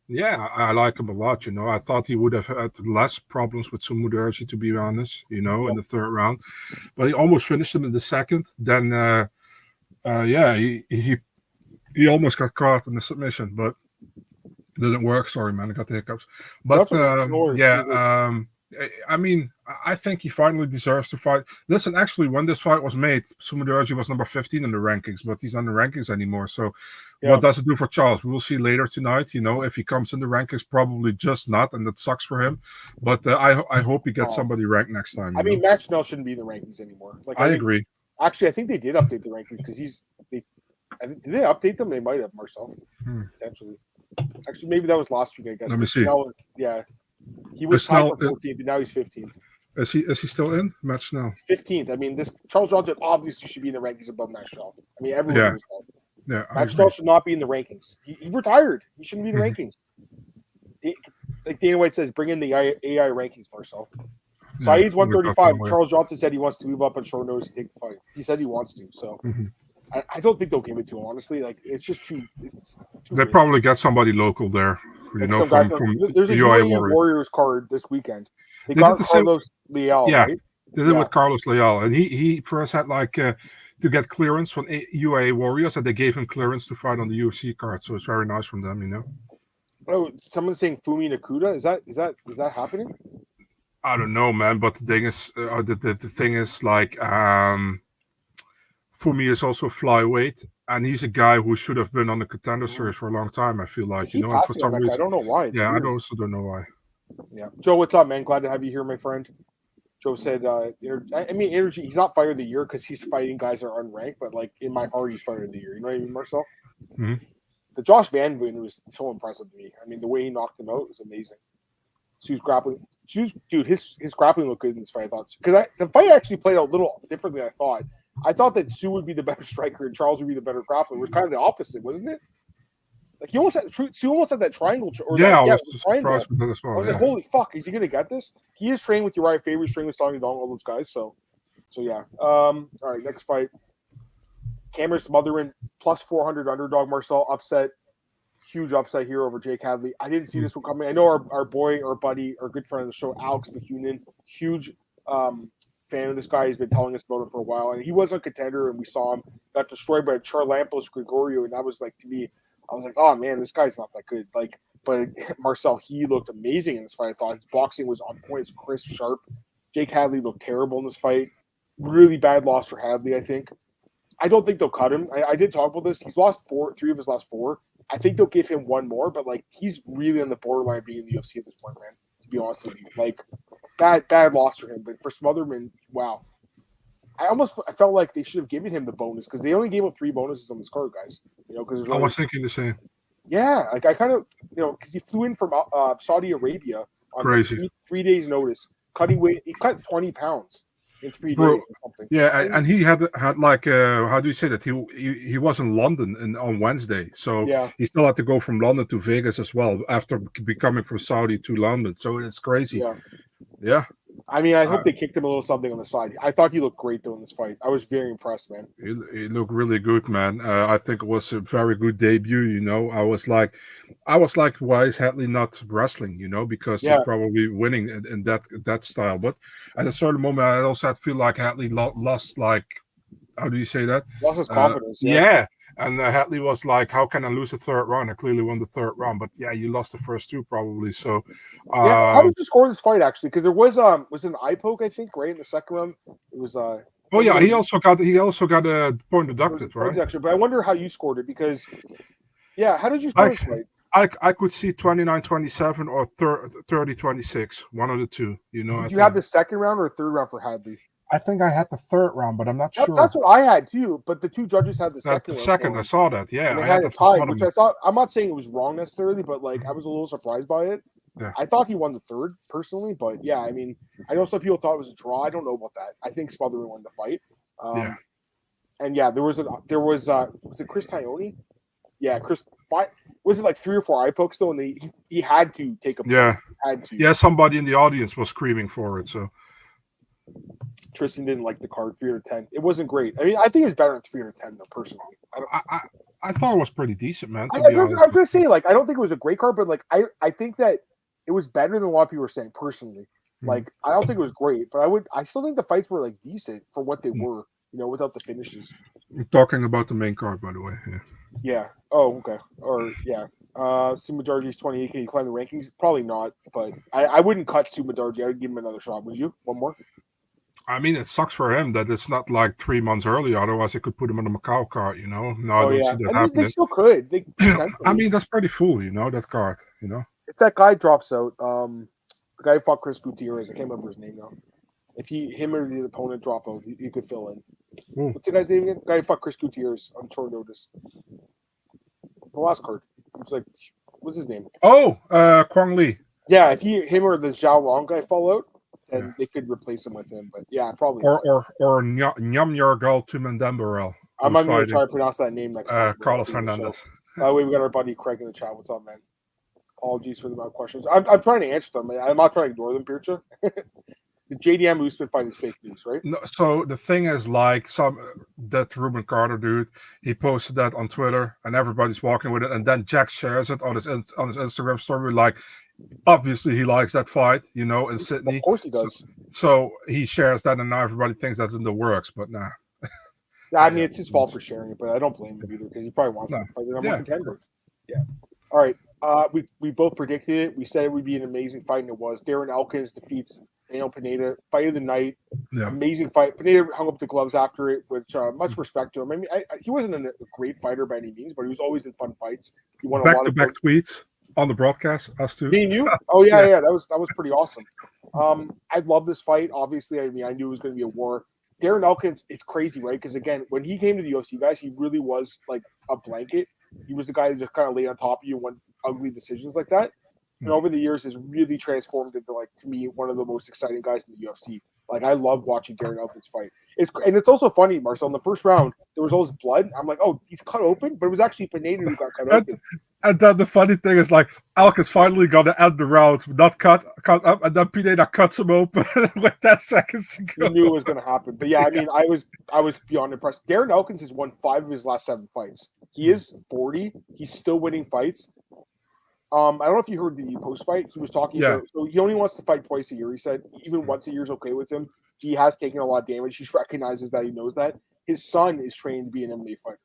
yeah, I like him a lot. I thought he would have had less problems with Sumudaerji, to be honest. In the third round, but he almost finished him in the second. Then, he almost got caught in the submission, but it didn't work. Sorry, man, I got the hiccups. But I mean, I think he finally deserves to fight. Listen, actually, when this fight was made, Sumudaerji was number 15 in the rankings, but he's not in the rankings anymore. So what does it do for Charles? We will see later tonight. If he comes in the rankings, probably just not, and that sucks for him. But I hope he gets somebody ranked next time. I mean, Matt Schnell shouldn't be in the rankings anymore. Like, I agree. Actually, I think they did update the rankings because did they update them? They might have, Marcel, potentially. Actually, maybe that was last week, I guess. Let me see. He was tied for 14th, and now he's 15th. Is he still in? Matt Schnell. 15th. I mean, this Charles Johnson obviously should be in the rankings above Matt Schnell. I mean, everyone knows that. Yeah, Matt Schnell should not be in the rankings. He retired. He shouldn't be in the rankings. Like Dana White says, bring in the AI rankings, Marcel. Saeed's 135. Charles Johnson said he wants to move up on short notice and take the fight. He said he wants to. So I don't think they'll give it to him, honestly. Like, it's just too they probably get somebody local there. From there's a UAE Warriors card this weekend. They got Carlos Leal, right? They did with Carlos Leal, and he first had to get clearance from UAE Warriors, and they gave him clearance to fight on the UFC card. So it's very nice from them, Oh, someone's saying Fumi Nakuda. Is that happening? I don't know, man. But the thing is, the thing is like Fumi is also flyweight, and he's a guy who should have been on the contender series for a long time. I feel like, and for some reason, I don't know why. I also don't know why. Yeah, Joe, what's up, man? Glad to have you here, my friend. Joe said, Energy. He's not fighter of the year because he's fighting guys that are unranked, but like in my heart, he's fighter of the year. You know what I mean, Marcel? Mm-hmm. The Josh Van win was so impressive to me. I mean, the way he knocked him out was amazing. Sue's grappling. Dude, his grappling looked good in this fight. I thought because the fight actually played out a little differently than I thought. I thought that Sue would be the better striker and Charles would be the better grappler. It was kind of the opposite, wasn't it? Like Sue almost had that triangle. I was surprised with that as well. I was like, holy fuck, is he gonna get this? He is trained with Uriah Faber, he's trained with Song Yadong, all those guys. So yeah. All right, next fight. Cameron Smotherman plus 400 underdog. Marcel upset. Huge upset here over Jake Hadley. I didn't see this one coming. I know our boy, our buddy, our good friend of the show, Alex McCunin, huge fan of this guy. He's been telling us about it for a while. And he was a contender, and we saw him got destroyed by Charlampos Gregorio. And that was like, to me, I was like, oh man, this guy's not that good. Like, But Marcel, he looked amazing in this fight. I thought his boxing was on point. It's crisp, sharp. Jake Hadley looked terrible in this fight. Really bad loss for Hadley, I think. I don't think they'll cut him. I did talk about this. He's lost three of his last four. I think they'll give him one more, but like he's really on the borderline of being in the UFC at this point, man. To be honest with you, like bad loss for him. But for Smotherman, wow. I felt like they should have given him the bonus because they only gave him 3 bonuses on this card, guys. You know, because I was thinking the same. Yeah, like I kind of, you know, because he flew in from Saudi Arabia on Crazy. 3 days' notice, cutting weight. He cut 20 pounds in 3 days or something. Yeah, and he had like how do you say that he was in London on Wednesday, so he still had to go from London to Vegas as well after becoming from Saudi to London. So it's crazy. Yeah. I mean, I hope they kicked him a little something on the side. I thought he looked great though in this fight. I was very impressed, man. He looked really good, man. I think it was a very good debut. You know, I was like, why is Hadley not wrestling? You know, because he's probably winning in that style. But at a certain moment, I also feel like Hadley lost, like, how do you say that? Lost his confidence. Yeah. And Hadley was like, how can I lose the 3rd round? I clearly won the 3rd round, but yeah, you lost the first 2 probably. So how did you score this fight actually? Because there was an eye poke, I think, right in the 2nd round. It was oh yeah, he also got a point deducted, right? Deduction, but I wonder how you scored it because how did you score this fight? I could see 29-27 or 30-26, one of the two. You know, did you have the 2nd round or 3rd round for Hadley? I think I had the 3rd round, but I'm not sure. That's what I had too. But the 2 judges had the 2nd. The 2nd, I saw that. Yeah, and they had it tied, which I thought. I'm not saying it was wrong necessarily, but like I was a little surprised by it. Yeah. I thought he won the 3rd personally, but yeah, I mean, I know some people thought it was a draw. I don't know about that. I think Smotherman won the fight. And there was it Chris Tione? Yeah, Chris. Was it like 3 or 4 eye pokes though? And he had to take a. Yeah. Had to. Yeah, somebody in the audience was screaming for it. So. Tristan didn't like the card 310. It wasn't great. I mean, I think it's better than 310 though. Personally, I thought it was pretty decent, man. I was gonna say, like, I don't think it was a great card, but like, I think that it was better than a lot of people were saying. Personally, like, I don't think it was great, but I still think the fights were like decent for what they were. You know, without the finishes. We're talking about the main card, by the way. Yeah. Oh, okay. Or Sumadarji's 28. Can you climb the rankings? Probably not, but I wouldn't cut Sumadarji. I would give him another shot. Would you? One more? I mean, it sucks for him that it's not like 3 months earlier. Otherwise, they could put him on the Macau card, you know? No, I don't see that happening. They still could. I mean, that's pretty full, you know, that card, you know? If that guy drops out, the guy who fought Chris Gutierrez, I can't remember his name now. If him or the opponent drop out, he could fill in. Ooh. What's the guy's name again? The guy who fought Chris Gutierrez on short notice. The last card. It's like, what's his name? Oh, Kwang Lee. Yeah, if him or the Zhao Long guy fall out, then they could replace him with him. But yeah, probably. Or Nyam Yargal Tumandambarel. I'm not going to try to pronounce that name next time. Carlos Hernandez. By the way, we got our buddy Craig in the chat. What's up, man? Apologies for the amount of questions. I'm trying to answer them. I'm not trying to ignore them, Pircha. The JDM Usman fight is fake news, right? No, so the thing is, like, that Ruben Carter dude, he posted that on Twitter, and everybody's walking with it, and then Jack shares it on his Instagram story. Like, obviously, he likes that fight, you know, in Sydney. Of course, he does. So he shares that, and now everybody thinks that's in the works, but nah. I mean, it's his fault for sharing it, but I don't blame him either because he probably wants to fight the number one contender. Yeah. All right. We both predicted it. We said it would be an amazing fight, and it was. Darren Elkins defeats Daniel Pineda. Fight of the night. Yeah. Amazing fight. Pineda hung up the gloves after it, which much respect to him. I mean, he wasn't a great fighter by any means, but he was always in fun fights. He won back-to-back tweets on the broadcast. Us too. Me and you? Oh yeah. That was pretty awesome. I love this fight. Obviously, I mean, I knew it was going to be a war. Darren Elkins, it's crazy, right? Because again, when he came to the UFC, guys, he really was like a blanket. He was the guy that just kind of laid on top of you and won ugly decisions like that. And over the years, has really transformed into, like, to me, one of the most exciting guys in the UFC. Like, I love watching Darren Elkins fight. It's also funny, Marcel. In the first round, there was all this blood. I'm like, oh, he's cut open, but it was actually Pineda who got cut open. And then the funny thing is, like, Elkins finally got to end the round, not cut up, and then Pineda cuts him open with 10 seconds to go. He knew it was going to happen. But yeah, I mean, I was beyond impressed. Darren Elkins has won 5 of his last 7 fights. He is 40. He's still winning fights. I don't know if you heard the post fight. He was talking about, so he only wants to fight twice a year. He said even once a year is okay with him. He has taken a lot of damage. He recognizes that. He knows that. His son is trained to be an MMA fighter.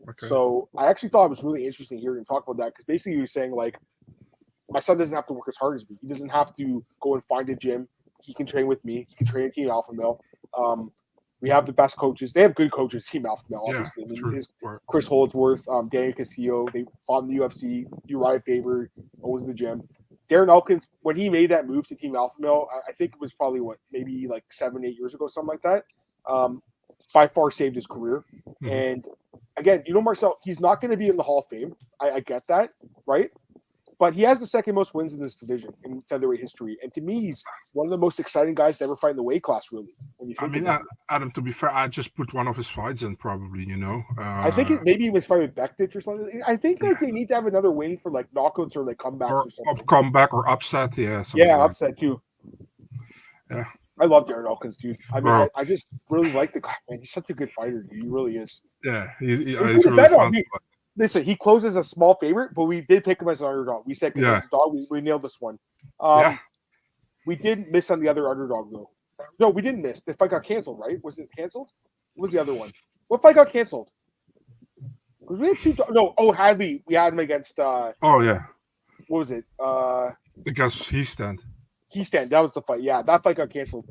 Okay. So I actually thought it was really interesting hearing him talk about that because basically he was saying, like, my son doesn't have to work as hard as me. He doesn't have to go and find a gym. He can train with me. He can train Team Alpha Male. We have the best coaches. They have good coaches, Team Alpha Male, obviously. Yeah, I mean, Chris Holdsworth, Daniel Castillo, they fought in the UFC. Uriah Faber was in the gym. Darren Elkins, when he made that move to Team Alpha Male, I think it was probably maybe like 7-8 years ago, something like that. By far saved his career. Mm-hmm. And again, Marcel, he's not going to be in the Hall of Fame. I get that, right? But he has the second most wins in this division in featherweight history. And to me, he's one of the most exciting guys to ever fight in the weight class, really. When you think Adam, to be fair, I just put one of his fights in probably, I think maybe he was fighting with Bektic or something. I think they need to have another win for like knockouts or like comebacks or something. Comeback or upset, yeah. Upset too. Yeah. I love Darren Elkins, dude. I mean, I just really like the guy, man. He's such a good fighter, dude. He really is. Yeah, he's really fun. Listen, he closes a small favorite, but we did pick him as an underdog. We said, dog, we nailed this one. We didn't miss on the other underdog, though. No, we didn't miss. The fight got canceled, right? Was it canceled? What was the other one? What fight got canceled? Because we had two. Hadley. We had him against. What was it? Against Heastand. That was the fight. Yeah, that fight got canceled.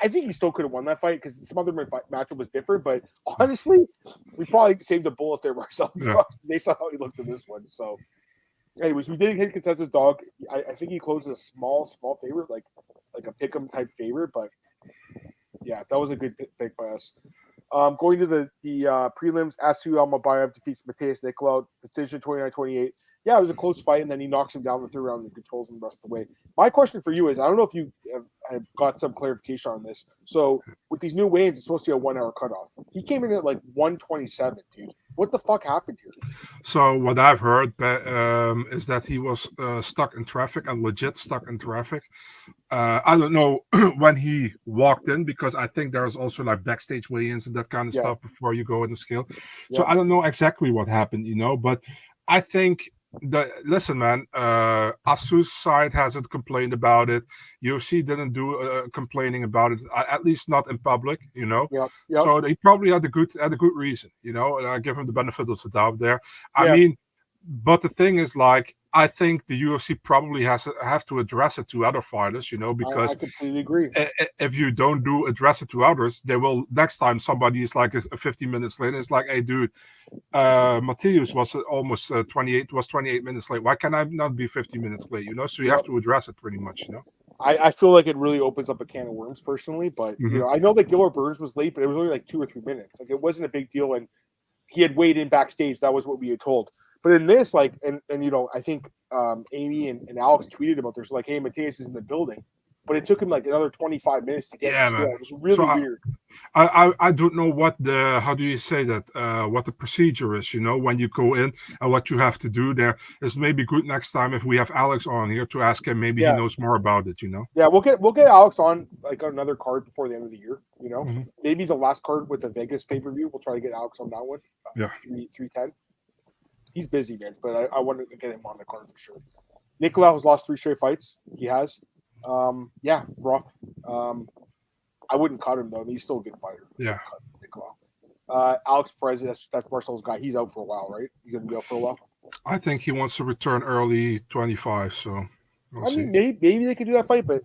I think he still could have won that fight because some other matchup was different. But honestly, we probably saved a bullet there ourselves. Yeah. They saw how he looked in this one. So, anyways, we did hit consensus dog. I think he closed a small favorite, like a pick'em type favorite. But yeah, that was a good pick by us. Going to the prelims, Asu Almabayev defeats Mateus Nicolau, decision 29-28. Yeah, it was a close fight, and then he knocks him down the third round and controls him the rest of the way. My question for you is, I don't know if you have got some clarification on this. So with these new weigh-ins, it's supposed to be a 1 hour cutoff. He came in at like 127, dude. What the fuck happened here? So what I've heard is that he was stuck in traffic and legit stuck in traffic. I don't know when he walked in because I think there's also like backstage weigh-ins and that kind of stuff before you go in the scale. So I don't know exactly what happened, but I think listen, man, Asu's side hasn't complained about it. UFC didn't do complaining about it, at least not in public, Yep. So he probably had a good reason, and I give him the benefit of the doubt there. I mean, but the thing is, like, I think the UFC probably have to address it to other fighters, because I completely agree. If you don't address it to others, they will next time somebody is like 15 minutes late. It's like, hey, dude, Matthias was almost 28 minutes late. Why can I not be 15 minutes late? So you have to address it pretty much. I feel like it really opens up a can of worms personally, but I know that Gilbert Burns was late, but it was only like 2 or 3 minutes. Like, it wasn't a big deal, and he had weighed in backstage. That was what we had told. But in this, like, and I think Amy and Alex tweeted about this, like, hey, Matthias is in the building. But it took him like another 25 minutes to get to school. It was really weird. I don't know what how do you say that, what the procedure is, when you go in and what you have to do there. It's maybe good next time if we have Alex on here to ask him. Maybe he knows more about it, Yeah, we'll get Alex on like another card before the end of the year, Maybe the last card with the Vegas pay-per-view. We'll try to get Alex on that one. 310. He's busy, man, but I want to get him on the card for sure. Nicolau has lost 3 straight fights. He has. Rough. I wouldn't cut him though. I mean, he's still a good fighter. Yeah. Nicolau. Alex Perez, that's Marcel's guy. He's out for a while, right? He's gonna be out for a while. I think he wants to return early 25. So we'll see. Maybe they could do that fight, but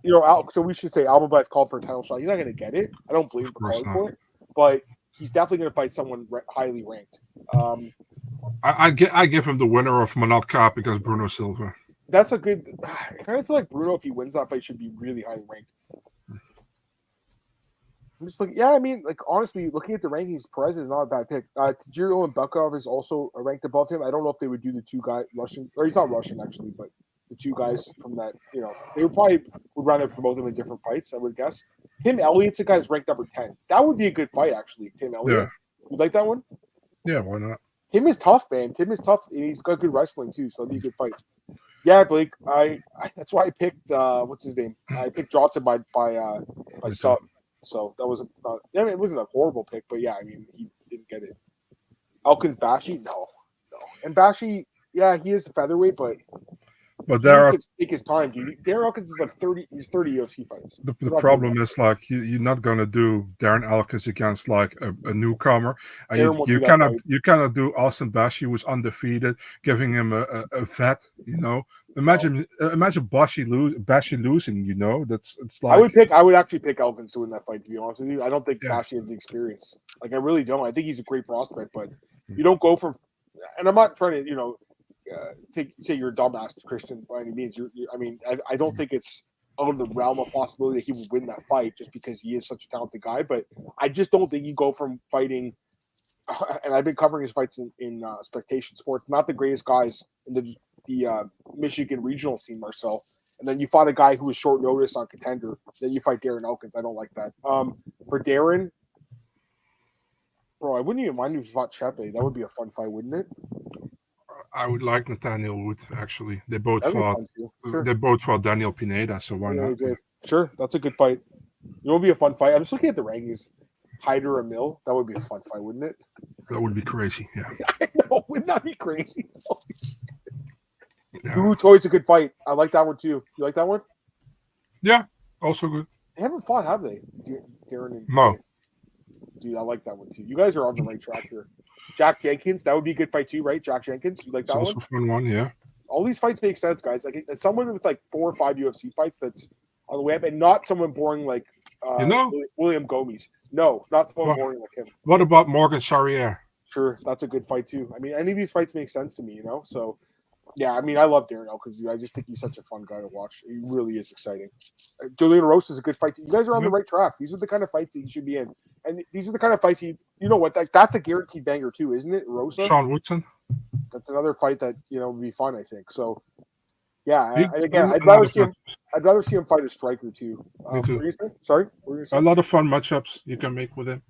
so we should say Almabayev called for a title shot. He's not gonna get it. I don't believe him for calling for it, but he's definitely gonna fight someone highly ranked. I give him the winner of Manal Cup because Bruno Silva. That's a good. I kind of feel like Bruno, if he wins that fight, should be really highly ranked. I'm just looking. Yeah, I mean, like, honestly, looking at the rankings, Perez is not a bad pick. Tajiro and Bekov is also ranked above him. I don't know if they would do the 2 guys Russian, or he's not Russian actually, but the 2 guys from that, they would rather promote them in different fights, I would guess. Tim Elliott's a guy that's ranked number 10. That would be a good fight, actually. Tim Elliott. Yeah. You like that one? Yeah, why not? Tim is tough, man. Tim is tough, and he's got good wrestling too, so it'd be a good fight. Yeah, Blake. I that's why I picked what's his name? I picked Johnson by sub. So that was it wasn't a horrible pick, but yeah, I mean, he didn't get it. Elkins Bashi, no, and Bashi, yeah, he is a featherweight, but there are take his time, dude. Darren Elkins is like 30. He's 30 UFC fights. The problem is, like, you're not gonna do Darren Elkins against like a newcomer. You cannot do Austin Bashi, who was undefeated, giving him a vet, Imagine Bashi losing. You know, it's I like would actually pick Elkins to win that fight. To be honest with you, I don't think yeah. Bashi has the experience. Like I really don't. I think he's a great prospect, but you don't go for. And I'm not trying to say you're a dumbass, Christian, by any means. I don't think it's out of the realm of possibility that he would win that fight just because he is such a talented guy. But I just don't think you go from fighting. And I've been covering his fights in spectation sports. Not the greatest guys in the Michigan regional scene, Marcel. And then you fought a guy who was short notice on Contender. Then you fight Darren Elkins. I don't like that. For Darren, bro, I wouldn't even mind if you fought Chepe. That would be a fun fight, wouldn't it? I would like Nathaniel Wood actually. They both That'd be fought. fun too. Sure. They both fought Daniel Pineda, so why not? Sure, that's a good fight. It would be a fun fight. I'm just looking at the rankings. Hyder or Mill, that would be a fun fight, wouldn't it? That would be crazy. Yeah. I know, wouldn't that be crazy? Yeah. Guru Toy's a good fight. I like that one too. You like that one? Yeah, also good. They haven't fought, have they? Darren and No. Dude, I like that one too. You guys are on the right track here. Jack Jenkins, that would be a good fight too, right? Jack Jenkins, you like that It's one? also a fun one, yeah. All these fights make sense, guys. Like it's someone with like 4 or 5 UFC fights that's on the way up, and not someone boring like William Gomes. No, not someone boring like him. What about Morgan Charrier? Sure, that's a good fight too. I mean, any of these fights make sense to me, you know. So, yeah, I mean, I love Darren Elkins. I just think he's such a fun guy to watch. He really is exciting. Julian Rosa is a good fight. You guys are on the right track. These are the kind of fights that you should be in, and these are the kind of fights you know what? That's a guaranteed banger too, isn't it? Rosa, Sean Woodson. That's another fight that would be fun. I think so. Yeah, and again, I'd rather see him fight a striker too. Me too. Sorry, a lot of fun matchups you can make with him.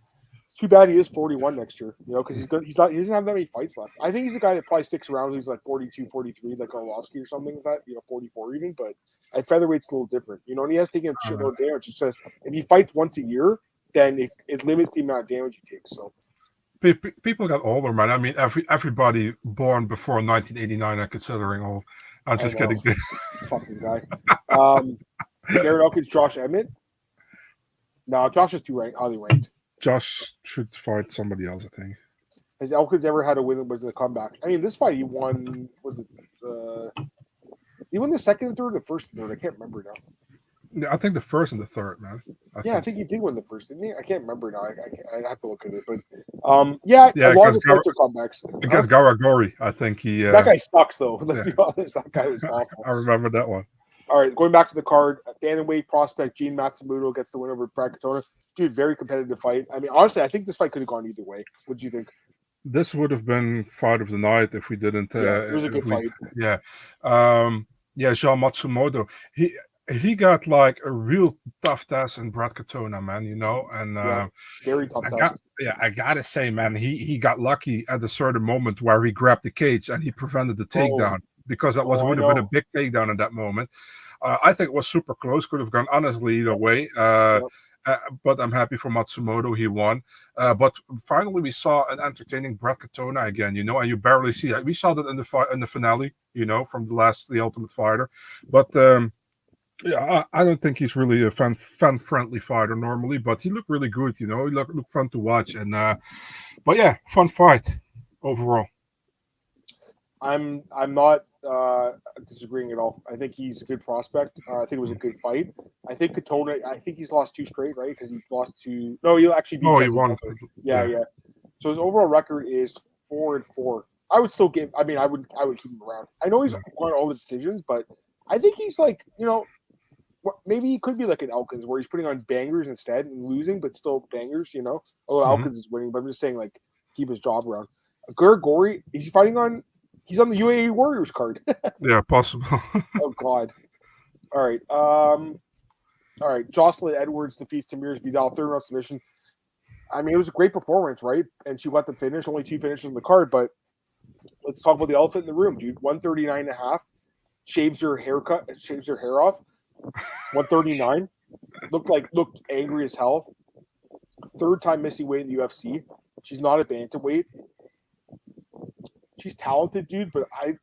It's too bad he is 41 next year, because he doesn't have that many fights left. I think he's a guy that probably sticks around. He's like 42, 43, like Arlovsky or something like that, 44 even. But at featherweight's a little different, and he has taken a shitload of damage. It says if he fights once a year, then it limits the amount of damage he takes. So people got older, man. I mean, everybody born before 1989 are considering old. I'm just kidding. Fucking guy. Darren Elkins, Josh Emmett. No, Josh is too highly ranked. Josh should fight somebody else, I think. Has Elkins ever had a win with a comeback? I mean, this fight he won. He won the second and third, or the first and third. I can't remember now. I think the first and the third, man. I think he did win the first, didn't he? I can't remember now. I have to look at it, but a lot of the are comebacks against Garagori. I think he. That guy sucks, though. Let's be honest. That guy was awful. I remember that one. All right, going back to the card, bantamweight prospect Gene Matsumoto gets the win over Brad Katona. Dude, very competitive fight. I mean, honestly, I think this fight could have gone either way. What do you think? This would have been fight of the night if we didn't. It was a good fight. Yeah, Jean Matsumoto. He got like a real tough test in Brad Katona, man. And very tough test. I gotta say, man, he got lucky at a certain moment where he grabbed the cage and he prevented the takedown. Because that would have been a big takedown in that moment. I think it was super close. Could have gone honestly either way. But I'm happy for Matsumoto. He won. But finally, we saw an entertaining Brad Katona again. And you barely see that. We saw that in the finale. From The Ultimate Fighter. But I don't think he's really a fan-friendly fighter normally. But he looked really good. He looked fun to watch. And but yeah, fun fight overall. I'm not disagreeing at all. I think he's a good prospect. I think it was a good fight. I think Katona. I think he's lost 2 straight, right? Because he lost to. No, he actually beat. He won. Yeah. So his overall record is 4-4. I would still give. I mean, I would keep him around. I know he's won all the decisions, but I think he's like maybe he could be like an Elkins where he's putting on bangers instead and losing, but still bangers. Although Elkins is winning, but I'm just saying like keep his job around. Gurgori, is he fighting on? He's on the UAE Warriors card. Yeah, possible. Oh God! All right. Jocelyn Edwards defeats Tamiris Vidal, 3rd-round submission. I mean, it was a great performance, right? And she got the finish. Only 2 finishes in the card, but let's talk about the elephant in the room, dude. 139.5. Shaves her hair off. 139. Looked angry as hell. 3rd time missing weight in the UFC. She's not a bantamweight. She's talented, dude, but I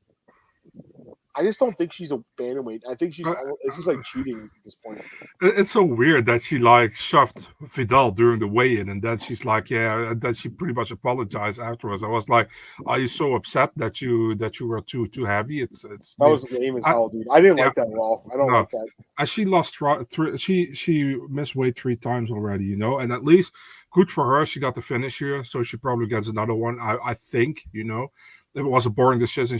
I just don't think she's a bantamweight. I think this is like cheating at this point. It's so weird that she like shoved Vidal during the weigh-in, and then she's like, yeah, and then she pretty much apologized afterwards. I was like, are you so upset that you were too heavy? It's that was lame as hell, dude. I didn't like that at all. I don't like that. And she lost she missed weight 3 times already, you know, and at least good for her. She got the finish here, so she probably gets another one. I think, you know. If it was a boring decision,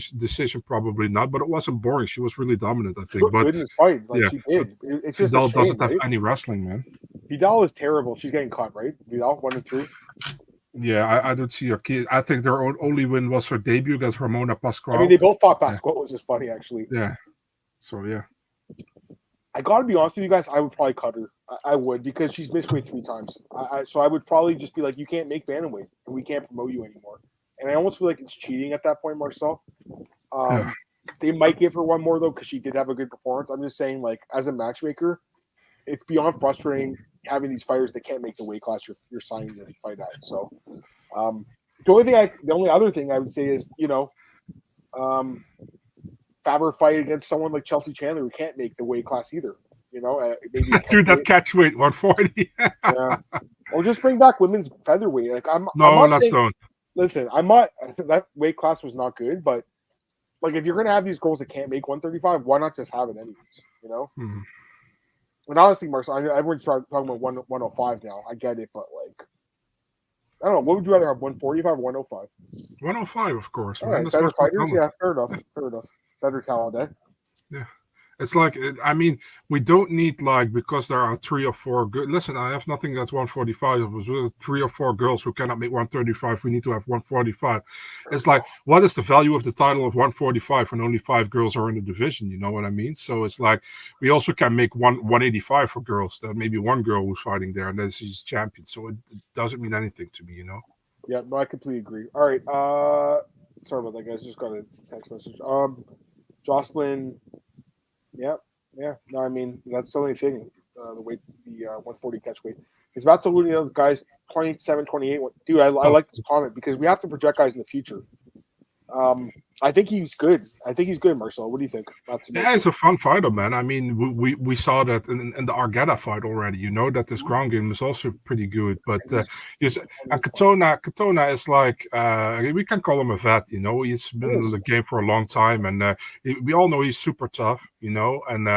probably not, but it wasn't boring. She was really dominant, I think. But good in this fight, like she did. It's just Vidal a shame, doesn't have any wrestling, man. Vidal is terrible. She's getting caught, right? Vidal 1-3. Yeah, I don't see her key. I think their only win was her debut against Ramona Pascual. I mean, they both fought Pascual, which is funny, actually. Yeah. So yeah. I got to be honest with you guys. I would probably cut her. I would, because she's missed weight 3 times. So I would probably just be like, you can't make bantamweight, and we can't promote you anymore. And I almost feel like it's cheating at that point, Marcel. They might give her one more, though, because she did have a good performance. I'm just saying, like, as a matchmaker, it's beyond frustrating having these fighters that can't make the weight class you're signing to fight at. So the only other thing I would say is, you know, have her fight against someone like Chelsea Chandler who can't make the weight class either. You know, maybe dude, that catch weight 140. Yeah, or just bring back women's featherweight. Like I'm not saying, listen, I'm not. That weight class was not good, but like if you're gonna have these girls that can't make 135, why not just have it anyways? You know. Mm-hmm. And honestly, Marcel, everyone's talking about 105 now. I get it, but like, I don't know. What would you rather have, 145 or 105? 105, of course. All right, better fighters, yeah, fair enough. Better talent, eh? Yeah. It's like, I mean, we don't need, like, because there are 3 or 4 good. Listen, I have nothing that's 145. It was 3 or 4 girls who cannot make 135. We need to have 145. It's like, what is the value of the title of 145 when only 5 girls are in the division? You know what I mean? So it's like, we also can make 185 for girls. That maybe one girl who's fighting there, and then she's champion. So it doesn't mean anything to me, you know? Yeah, no, I completely agree. All right. Sorry about that, guys. Just got a text message. Jocelyn. Yeah. No, I mean, that's the only thing. The weight, the 140 catch weight. It's about to lose, you know, guys 27, 28. Dude, I like this comment because we have to project guys in the future. I think he's good. Marcel. What do you think? Yeah, he's a fun fighter, man. I mean, we saw that in the Argetta fight already. You know that this ground game is also pretty good. But and Katona is like we can call him a vet. You know, he's been in the game for a long time, and we all know he's super tough. You know, and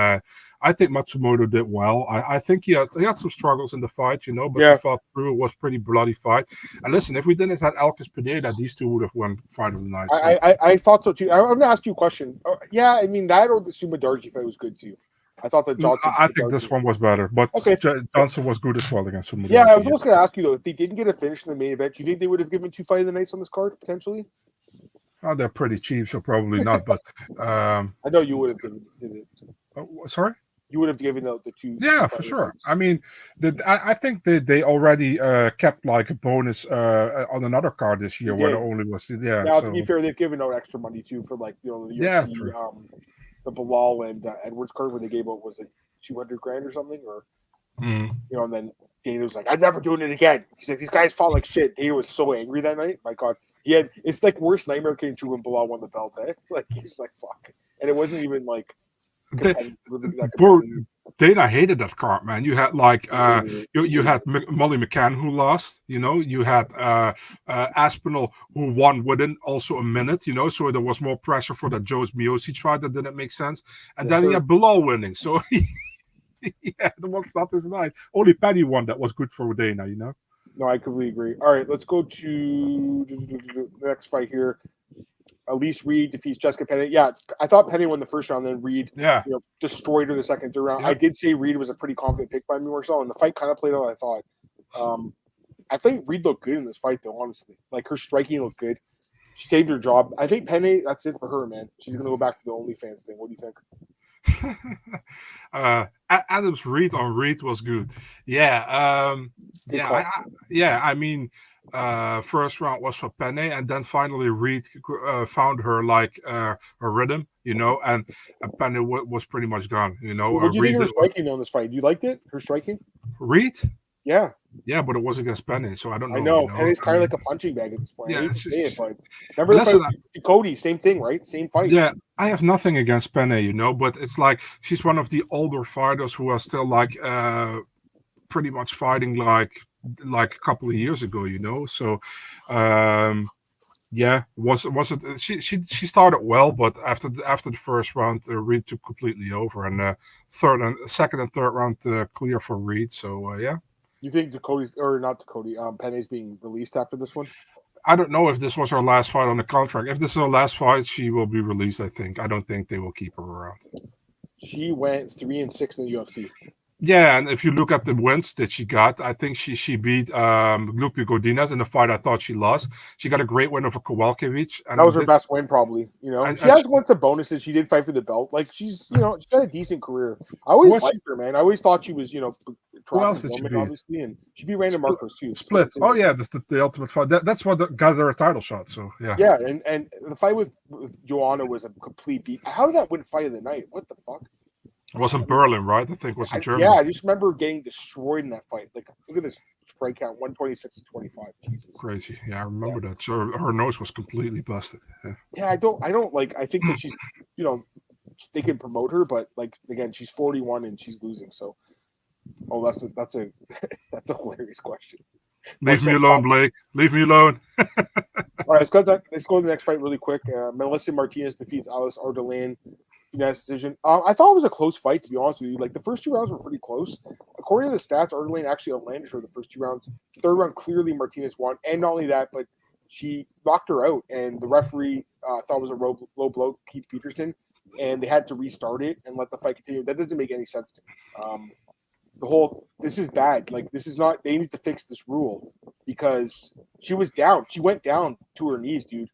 I think Matsumoto did well. I think he had some struggles in the fight, you know, but he fought through. It was a pretty bloody fight. And listen, if we didn't have Alcas Pereira, these two would have won fight of the night. So. I thought so too. I'm going to ask you a question. Yeah, I mean, that or the Suma Darji fight was good too. I thought that Johnson. I think this one was better, but Johnson was good as well against Suma Darji. Yeah, I was just going to ask you though, if they didn't get a finish in the main event, do you think they would have given 2 fight of the nights on this card potentially? Oh, they're pretty cheap, so probably not. But I know you would have given it. Sorry. You would have given the 2. Yeah, for sure. Nights. I mean, I think they already kept like a bonus on another card this year where it only was Now, to be fair, they've given out extra money too for like, you know, the UFC, the Bilal and Edwards card where they gave out was like $200,000 or something, or you know, and then Dana was like, "I'm never doing it again." He's like, "These guys fought like shit." Dana was so angry that night. My God, it's like worst nightmare came true when Bilal won the belt. Like he's like, "Fuck," and it wasn't even like. Dana hated that card, man. You had like you had Molly McCann who lost, you know. You had Aspinall who won within also a minute, you know. So there was more pressure for that Joe's Miocic fight that didn't make sense, and then he had Bilal winning. So that was not his night. Only Paddy won. That was good for Dana, you know. No, I completely agree. All right, let's go to the next fight here. Elise Reed defeats Jessica Penne. Yeah, I thought Penne won the first round, then Reed destroyed her the second, third round. Yeah. I did say Reed was a pretty confident pick by me, Marcel, and the fight kind of played out I thought. I think Reed looked good in this fight, though, honestly. Like, her striking looked good. She saved her job. I think Penne, that's it for her, man. She's going to go back to the OnlyFans thing. What do you think? Adam's read on Reed was good. Yeah. I mean, first round was for Penne, and then finally Reed found her like her rhythm, you know, and Penne was pretty much gone, you know. What do you think of her striking on this fight? You liked it? Her striking? Reed? Yeah. Yeah, but it was against Penny, so I don't know. I know. You know? Penny's I kind of mean, like a punching bag at this point. I yeah, hate to say it, but but remember the listen, fight with Cody? Same thing, right? Same fight. yeah, I have nothing against Penny, you know, but it's like she's one of the older fighters who are still like pretty much fighting like a couple of years ago, you know. So yeah, was it? She started well, but after the first round, Reed took completely over, and second and third round clear for Reed. So yeah, You think Cody's or not Cody? Penny's being released after this one. I don't know if this was her last fight on the contract. If this is her last fight, she will be released. I think. I don't think they will keep her around. She went 3-6 in the UFC. Yeah, and if you look at the wins that she got, I think she beat Lupe Godinez in a fight I thought she lost. She got a great win over Kowalkiewicz. And That was her best win, probably. You know, she has won some bonuses. She did fight for the belt. Like she's got a decent career. I always liked her, man. I always thought she was, who else did she beat? Obviously, and she beat Random Marcos too. Split. Oh yeah, the ultimate fight. That's what got her a title shot. So yeah. Yeah, and the fight with Joanna was a complete beat. How did that win fight of the night? What the fuck? It was in Berlin, right? I think it was in Germany. Yeah, I just remember getting destroyed in that fight. Like, look at this strike count, 126-25. Jesus. Crazy. Yeah, I remember that. So her nose was completely busted. Yeah, I don't like. I think that she's, they can promote her, but like again, she's 41 and she's losing. So, that's a that's a hilarious question. Leave me alone, Blake. Leave me alone. All right, let's go to the next fight really quick. Melissa Martinez defeats Alice Ardalan. Unanimous decision. I thought it was a close fight, to be honest with you. Like, the first 2 rounds were pretty close. According to the stats, Ardalan actually outlanded her the first 2 rounds. Third round, clearly Martinez won. And not only that, but she knocked her out. And the referee thought it was a low blow, Keith Peterson. And they had to restart it and let the fight continue. That doesn't make any sense to me. This is bad. Like, this is not, they need to fix this rule because she was down. She went down to her knees, dude.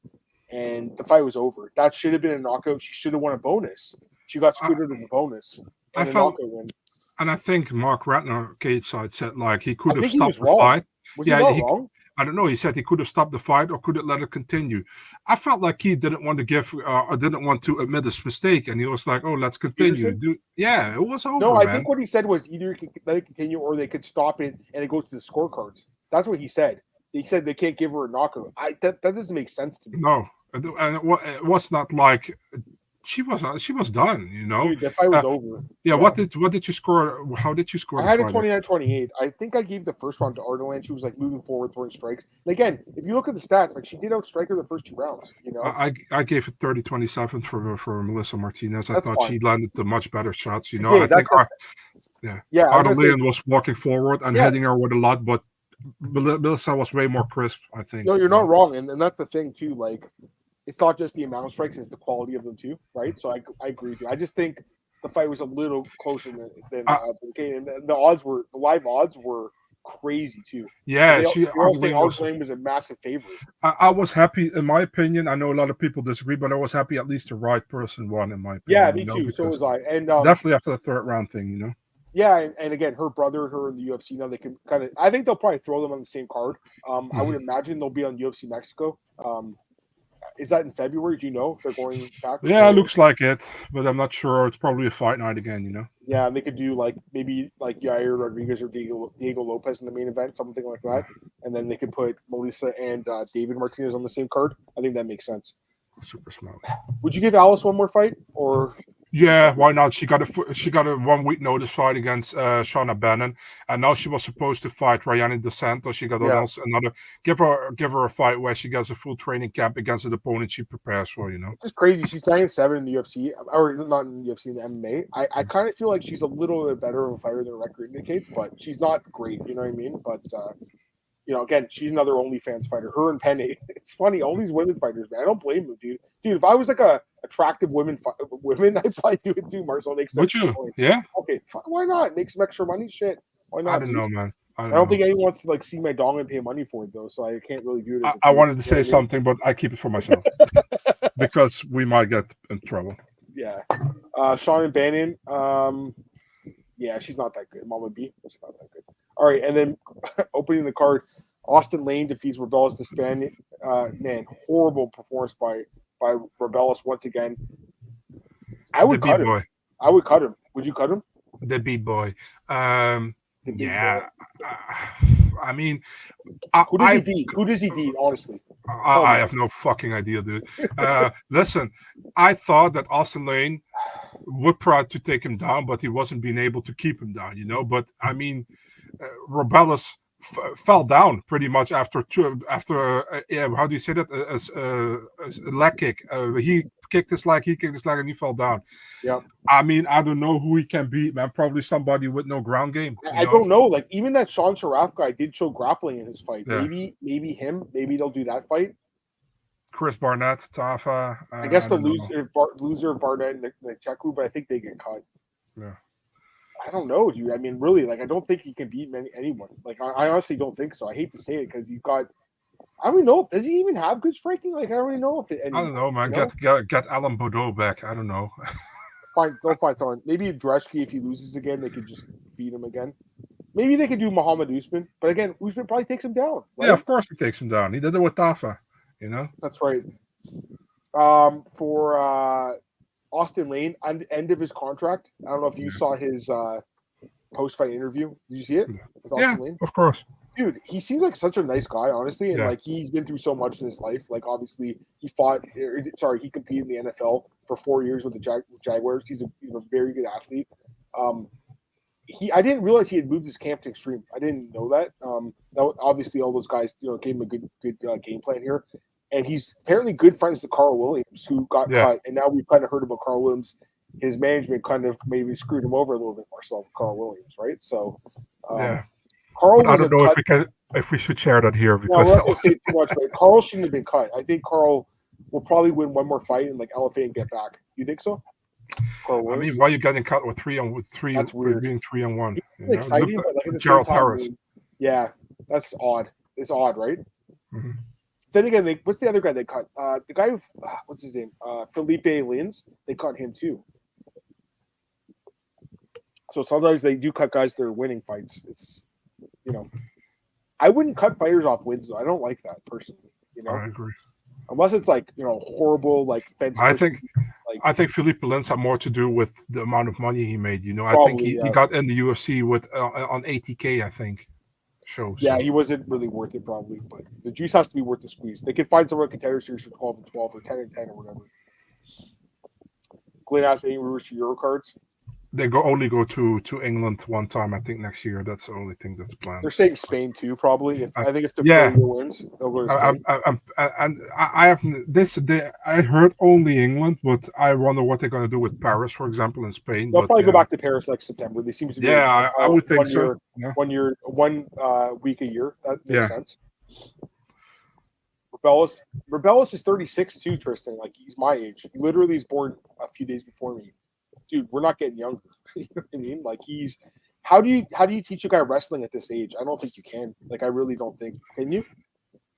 And the fight was over. That should have been a knockout. She should have won a bonus. She got screwed out of the bonus. And I think Mark Ratner, cage side, said like he could have stopped the fight. Was he wrong? I don't know. He said he could have stopped the fight or could have let it continue. I felt like he didn't want to didn't want to admit his mistake, and he was like, "Oh, let's continue." Yeah, it was over. No, I think what he said was either he could let it continue or they could stop it, and it goes to the scorecards. That's what he said. He said they can't give her a knockout. That doesn't make sense to me. No. And it was not like she was done, you know. Dude, the fight was over. Yeah, what did you score? How did you score? I had it 29-28. I think I gave the first round to Ardalan. She was like moving forward, throwing strikes. And again, if you look at the stats, like she did outstrike her the first 2 rounds. You know, I gave it 30-27 for Melissa Martinez. I thought she landed the much better shots. You know, okay, I think Ardalan was walking forward and hitting her with a lot, but Melissa was way more crisp. I think. No, you're not wrong, and that's the thing too. Like, it's not just the amount of strikes; it's the quality of them too, right? So I agree with you. I just think the fight was a little closer than okay, and the live odds were crazy too. Yeah, Ardalan was a massive favorite. I was happy, in my opinion. I know a lot of people disagree, but I was happy at least the right person won, in my opinion. Yeah, me too. So was I, and definitely after the third round thing, you know. Yeah, and again, her brother and her in the UFC now, they can kind of. I think they'll probably throw them on the same card. I would imagine they'll be on UFC Mexico. Is that in February? Do you know if they're going back? Yeah, it looks like it, but I'm not sure. It's probably a fight night again, you know. Yeah, and they could do maybe Yair Rodriguez or Diego Lopez in the main event, something like that, and then they could put Melissa and David Martinez on the same card. I think that makes sense. Super smart. Would you give Alice one more fight, or? Yeah, why not? She got a 1 week notice fight against Shauna Bannon, and now she was supposed to fight Rayani DeSanto. She got another. Give her a fight where she gets a full training camp against an opponent she prepares for. You know, it's just crazy. She's 9-7 in the UFC, or not in the UFC, in the MMA. I kind of feel like she's a little bit better of a fighter than her record indicates, but she's not great. You know what I mean? But again, she's another OnlyFans fighter. Her and Penny. It's funny. All these women fighters, man. I don't blame them, dude. Dude, if I was like a attractive women, I'd probably do it too, Marcel. Would you? Yeah. Okay, why not? Make some extra money. Shit. Why not? I don't know, man. I don't think anyone wants to see my dong and pay money for it though, so I can't really do it. I wanted to say something, but I keep it for myself because we might get in trouble. Yeah. Sean and Bannon. Yeah, she's not that good. Mama B, she's not that good. All right, and then opening the card, Austin Lane defeats Rebellis Hispanic. Man, horrible performance by Rebellis once again. I would cut him. I would cut him. Would you cut him? The big boy. Yeah. I mean, Who does he beat? Who does he beat? Honestly, I have no fucking idea, dude. Listen, I thought that Austin Lane would try to take him down, but he wasn't being able to keep him down, But I mean, Robellis fell down pretty much after how do you say that? A leg kick. He kicked his leg, and he fell down. Yeah. I mean, I don't know who he can beat, man. Probably somebody with no ground game. I don't know. Like even that Sean Sharaf guy did show grappling in his fight. Yeah. Maybe him. Maybe they'll do that fight. Chris Barnett, Tafa. I guess the loser of Barnett and Cheku, but I think they get cut. Yeah. I don't know, dude. I mean, really, like I don't think he can beat anyone. Like I honestly don't think so. I hate to say it because he's got. I don't know. Does he even have good striking? Like I don't even know if it. I don't know, man. Get Alan Boudreaux back. I don't know. They'll find someone. Maybe Dreschke, if he loses again, they could just beat him again. Maybe they could do Muhammad Usman, but again, Usman probably takes him down. Right? Yeah, of course he takes him down. He did it with Tafa. That's right. For Austin Lane, end of his contract. I don't know if you saw his post-fight interview. Did you see it? With Austin Lane? Of course. Dude, he seems like such a nice guy, honestly, and like he's been through so much in his life. Like obviously, he competed in the NFL for 4 years with the Jaguars. He's a very good athlete. I didn't realize he had moved his camp to Extreme. I didn't know that. Obviously, all those guys, gave him a good game plan here. And he's apparently good friends with Carl Williams, who got cut. And now we've kind of heard about Carl Williams. His management kind of maybe screwed him over a little bit more so with Carl Williams, right? So, Carl. I don't know if we should share that here because we're not going to say too much. But Carl shouldn't have been cut. I think Carl will probably win one more fight and like elevate and get back. You think so? I mean, why are you getting cut with three? That's weird. Being 3-1. It's exciting, but like at the Gerald same time, Harris. Yeah, that's odd. It's odd, right? Mm-hmm. Then again, what's the other guy they cut? The guy who, what's his name? Felipe Lins. They cut him too. So sometimes they do cut guys that are winning fights. It's, I wouldn't cut fighters off wins though. I don't like that personally. I agree. Unless it's like horrible like fence. I think Felipe Lins had more to do with the amount of money he made. I think he got in the UFC with on 80K. I think. Shows. Yeah, he wasn't really worth it probably, but the juice has to be worth the squeeze. They could find someone contender series for 12-12 or 10-10 or whatever. Glenn asked any rumors for Euro cards. They only go to England one time. I think next year. That's the only thing that's planned. They're saying Spain too, probably. I think it's the Pereira wins. They'll go to Spain. I heard only England, but I wonder what they're going to do with Paris, for example, in Spain. They'll probably go back to Paris next September. They seem to be. I would think so. 1 week a year. That makes sense. Rebellis is 36 too, Tristan. Like he's my age. He literally is born a few days before me. Dude, we're not getting younger. You know what I mean? Like how do you teach a guy wrestling at this age? I don't think you can. Like I really don't think. Can you?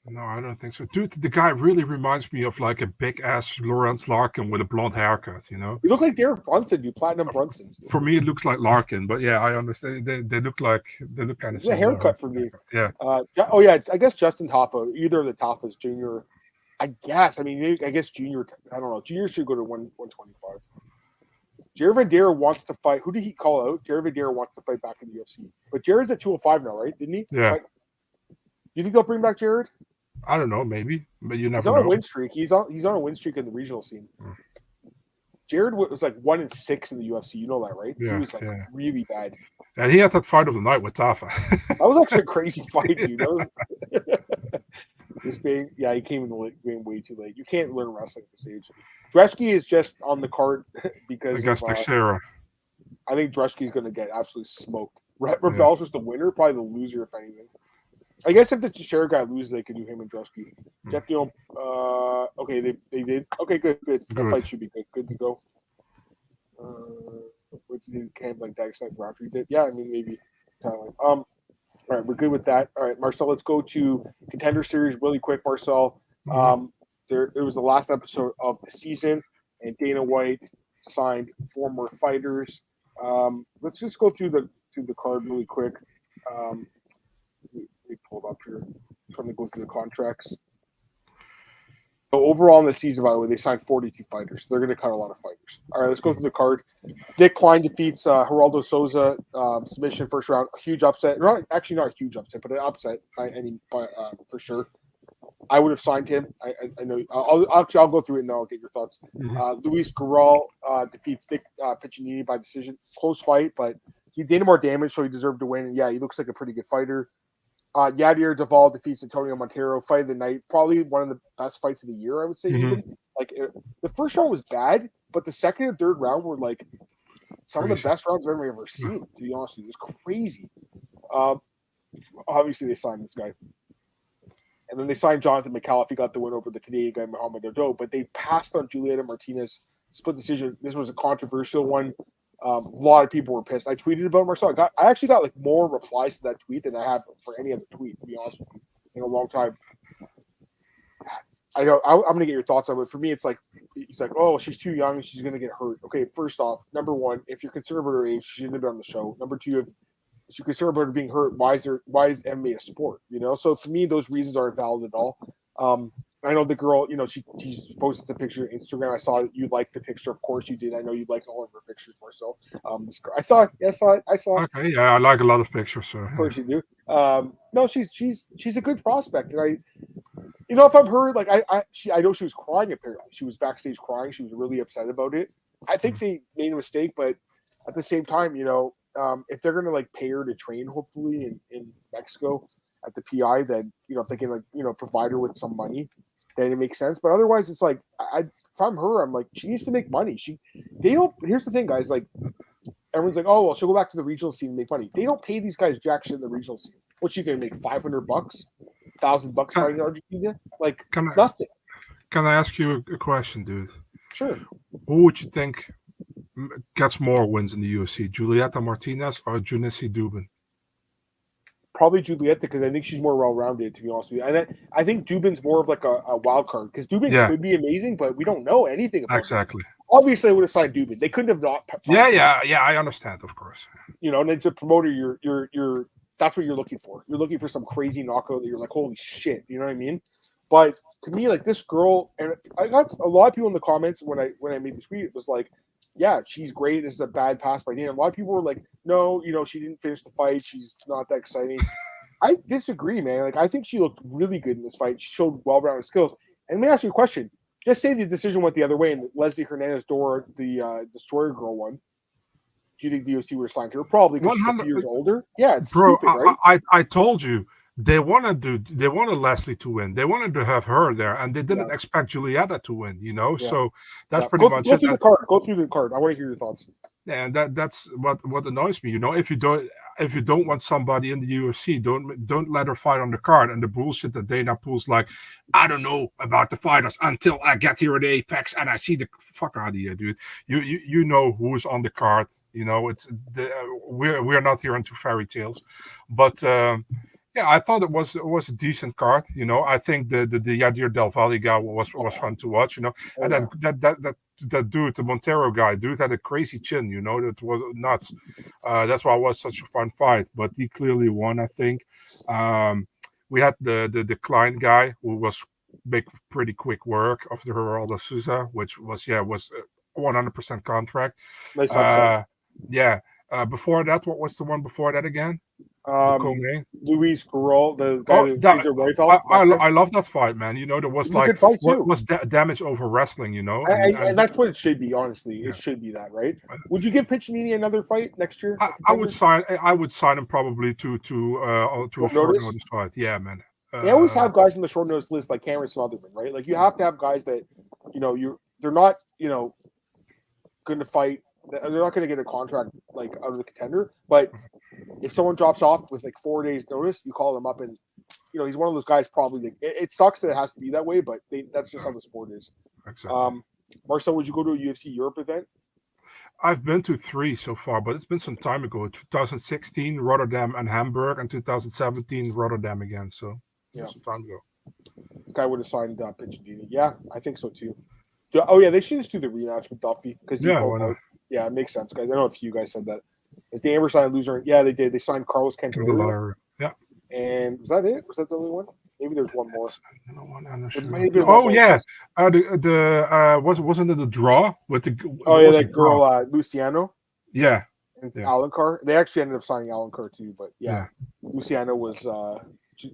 No, I don't think so. Dude, the guy really reminds me of like a big ass Lawrence Larkin with a blonde haircut, You look like Derek Brunson, dude, Platinum Brunson. For me it looks like Larkin, but yeah, I understand. They look kind of similar. A haircut for me. Yeah. I guess Justin Taffa, either of the Taffas, Junior. I guess. I mean, I guess Junior. I don't know. Junior should go to 125. Jared Vanderaa wants to fight. Who did he call out? Jared Vanderaa wants to fight back in the UFC. But Jared's at 205 now, right? Didn't he? Yeah. You think they'll bring back Jared? I don't know, maybe. But you never know. He's on a win streak. He's on a win streak in the regional scene. Jared was like 1-6 in the UFC. You know that, right? Yeah, he was like really bad. And he had that fight of the night with Tafa. That was actually a crazy fight, dude. He came in the game way too late. You can't learn wrestling at this age. Dreschke is just on the card because against Teixeira. I think Dreschke is going to get absolutely smoked. Rebels was the winner, probably the loser if anything. I guess if the Teixeira guy loses, they could do him and Dreschke. Jeff, okay, they did. Okay, good. That fight should be good. Good to go. What's the camp like that? Like Roundtree did? Yeah, I mean maybe. All right, we're good with that. All right, Marcel, let's go to Contender Series really quick, Marcel. It was the last episode of the season, and Dana White signed 4 more fighters. Let's just go through the card really quick. Let me pull it up here. I'm trying to go through the contracts. So overall in the season, by the way, they signed 42 fighters. So they're going to cut a lot of fighters. All right, let's go through the card. Nick Klein defeats Geraldo Souza submission first round. Huge upset. Not a huge upset, but an upset for sure. I would have signed him. I know. I'll go through it and then I'll get your thoughts. Mm-hmm. Luis Gural defeats Nick Piccinini by decision. Close fight, but he did more damage, so he deserved to win. And yeah, he looks like a pretty good fighter. Yadir Duvall defeats Antonio Montero. Fight of the night. Probably one of the best fights of the year, I would say. Mm-hmm. Even. Like the first round was bad, but the second and third round were like some of the best rounds I've ever seen. To be honest with you, it was crazy. Obviously, they signed this guy. And then they signed Jonathan McCall if he got the win over the Canadian guy, Muhammad Odo. But they passed on Julieta Martinez. Split decision. This was a controversial one. A lot of people were pissed. I tweeted about Marcel. I actually got like more replies to that tweet than I have for any other tweet, to be honest with you, in a long time. I'm going to get your thoughts on it. For me, it's like, he's like, oh, she's too young. She's going to get hurt. Okay, first off, number one, if you're concerned about her age, she shouldn't have been on the show. Number two, if you're concerned about her being hurt, why is MMA a sport? You know, so for me, those reasons aren't valid at all. I know the girl, you know, she posted a picture on Instagram. I saw that you liked the picture. Of course you did. I know you liked all of her pictures more so. I saw it. Okay, yeah, I like a lot of pictures. So. Of course you do. No, she's a good prospect, and if I'm her, like I know she was crying apparently. She was backstage crying. She was really upset about it. I think they made a mistake, but at the same time, if they're gonna like pay her to train, hopefully in Mexico at the PI, then if they can provide her with some money, then it makes sense. But otherwise, it's like if I'm her, I'm like she needs to make money. Here's the thing, guys. Like everyone's like, oh well, she'll go back to the regional scene and make money. They don't pay these guys jack shit in the regional scene. What you gonna make $500, $1,000 fighting in Argentina? Like nothing. Can I ask you a question, dude? Sure. Who would you think gets more wins in the UFC, Julieta Martinez or Junice Dubin? Probably Julieta, because I think she's more well-rounded, to be honest with you. And I think Dubin's more of like a wild card, because Dubin could be amazing, but we don't know anything about exactly. Him. Obviously, I would have signed Dubin. They couldn't have not. Yeah, I understand, of course. And as a promoter, you're that's what you're looking for. You're looking for some crazy knockout that you're like, holy shit, you know what I mean? But to me, like this girl, and I got a lot of people in the comments when I made the tweet, it was like, yeah, she's great. This is a bad pass by Dana. A lot of people were like, no, she didn't finish the fight. She's not that exciting. I disagree, man. Like I think she looked really good in this fight. She showed well-rounded skills. And let me ask you a question. Just say the decision went the other way and Leslie Hernandez Dora, the Destroyer girl, won. Do you think the UFC would have signed her? Probably because she's a few years older. Yeah, it's stupid, right? I told you they wanted Leslie to win. They wanted to have her there, and they didn't expect Julieta to win. Yeah. So that's pretty much it. Go through the card. I want to hear your thoughts. Yeah, and that's what annoys me. If you don't want somebody in the UFC, don't let her fight on the card. And the bullshit that Dana pulls, like, I don't know about the fighters until I get here at Apex and I see the fuck out of here, dude. You know who's on the card. We're not here into fairy tales, but I thought it was a decent card. I think the Yadir Del Valle guy was fun to watch. And then that dude, the Montero guy, had a crazy chin. That was nuts. That's why it was such a fun fight. But he clearly won, I think. We had the Klein guy who was make pretty quick work of the Geraldo Souza, which was 100% contract. Nice before that, what was the one before that again? Luis Gural, the guy I love that fight, man. There was damage over wrestling, and that's what it should be. Honestly, it should be that, right? Would you give Piccinini another fight next year? I would sign him probably to a short notice fight. Yeah, man. They always have guys on the short notice list like Cameron Smotherman, right? Like you have to have guys that they're not going to fight. They're not going to get a contract like out of the contender, but if someone drops off with like 4 days notice, you call them up and he's one of those guys probably it sucks that it has to be that way, but that's just how the sport is. Exactly. Marcel, would you go to a UFC Europe event? I've been to 3 so far, but it's been some time ago. 2016 Rotterdam and Hamburg, and 2017 Rotterdam again. So some time ago. This guy would have signed Piccinini. Yeah, I think so too. Oh yeah, they should just do the rematch with Duffy because yeah, it makes sense, guys. I know a few guys said that. Is the Amber signed loser? Yeah, they did. They signed Carlos Cantelero. Yeah. And was that it? Was that the only one? Maybe there's one more. Wasn't it the draw with the? That girl Luciano. Yeah. And Yeah. Alencar. They actually ended up signing Alencar too, but yeah. Luciana was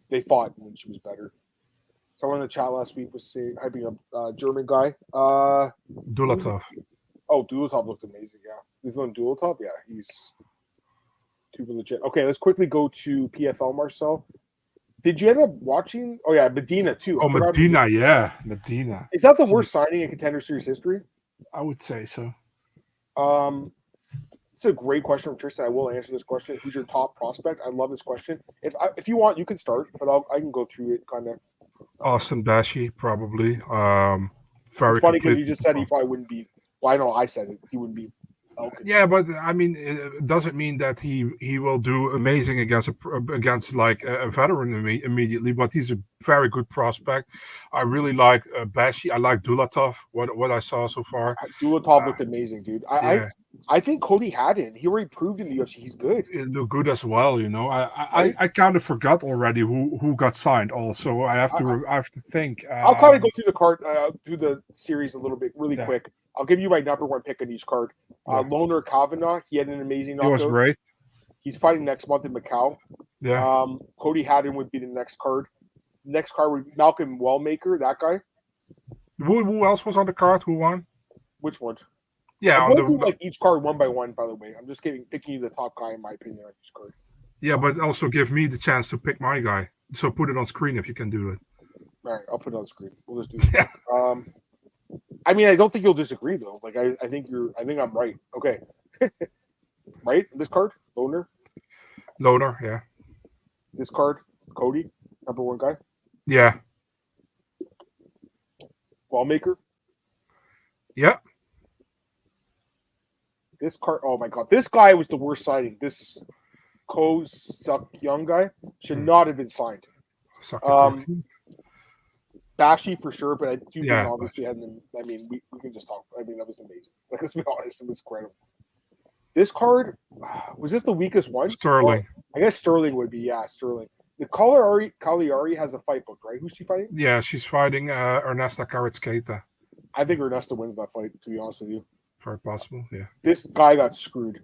they fought when she was better. Someone in the chat last week was saying hyping up German guy. Dulatov. Dulatov looked amazing. Yeah, he's on Dulatov. Yeah, he's too legit. Okay, let's quickly go to PFL. Marcel, did you end up watching? Oh yeah, Medina too. Oh, Medina. Yeah, Medina. Is that the worst signing in Contender Series history? I would say so. It's a great question from Tristan. I will answer this question. Who's your top prospect? I love this question. If you want, you can start, but I can go through it kind of. Austin Bashi, probably. It's funny because you just said he probably wouldn't be. Well, I know I said it. He wouldn't be. Yeah, but I mean, it doesn't mean that he will do amazing against like a veteran immediately. But he's a very good prospect. I really like Bashi. I like Dulatov. What I saw so far. Dulatov looked amazing, dude. I think Cody Haddon. He already proved in the UFC he's good. It looked good as well. You know, I kind of forgot already who got signed. Also, I have to think. I'll kind of go through the card, through the series a little bit, really quick. I'll give you my number one pick on each card. Loner Kavanaugh, he had an amazing knockout. He was great. He's fighting next month in Macau. Yeah. Cody Haddon would be the next card. Next card would be Malcolm Wellmaker, that guy. Who else was on the card? Who won? Which one? Yeah, I'm going through each card one by one, by the way. I'm just picking you the top guy, in my opinion, on each card. Yeah, but also give me the chance to pick my guy. So put it on screen if you can do it. All right, I'll put it on screen. We'll just do it. Yeah. I mean, I don't think you'll disagree though. Like I think I'm right. Okay. Right? This card? Loner, yeah. This card, Cody, number one guy. Yeah. Wallmaker. Yeah. This card, oh my god. This guy was the worst signing. This Ko Suk Young guy should not have been signed. Bashi for sure, but I do think obviously we can just talk. I mean, that was amazing. Like, let's be honest, it was incredible. This card, was this the weakest one? Sterling. I guess Sterling would be, Sterling. The Cagliari has a fight booked, right? Who's she fighting? Yeah, she's fighting Ernesta Karatsketa. I think Ernesta wins that fight, to be honest with you. Very possible, yeah. This guy got screwed.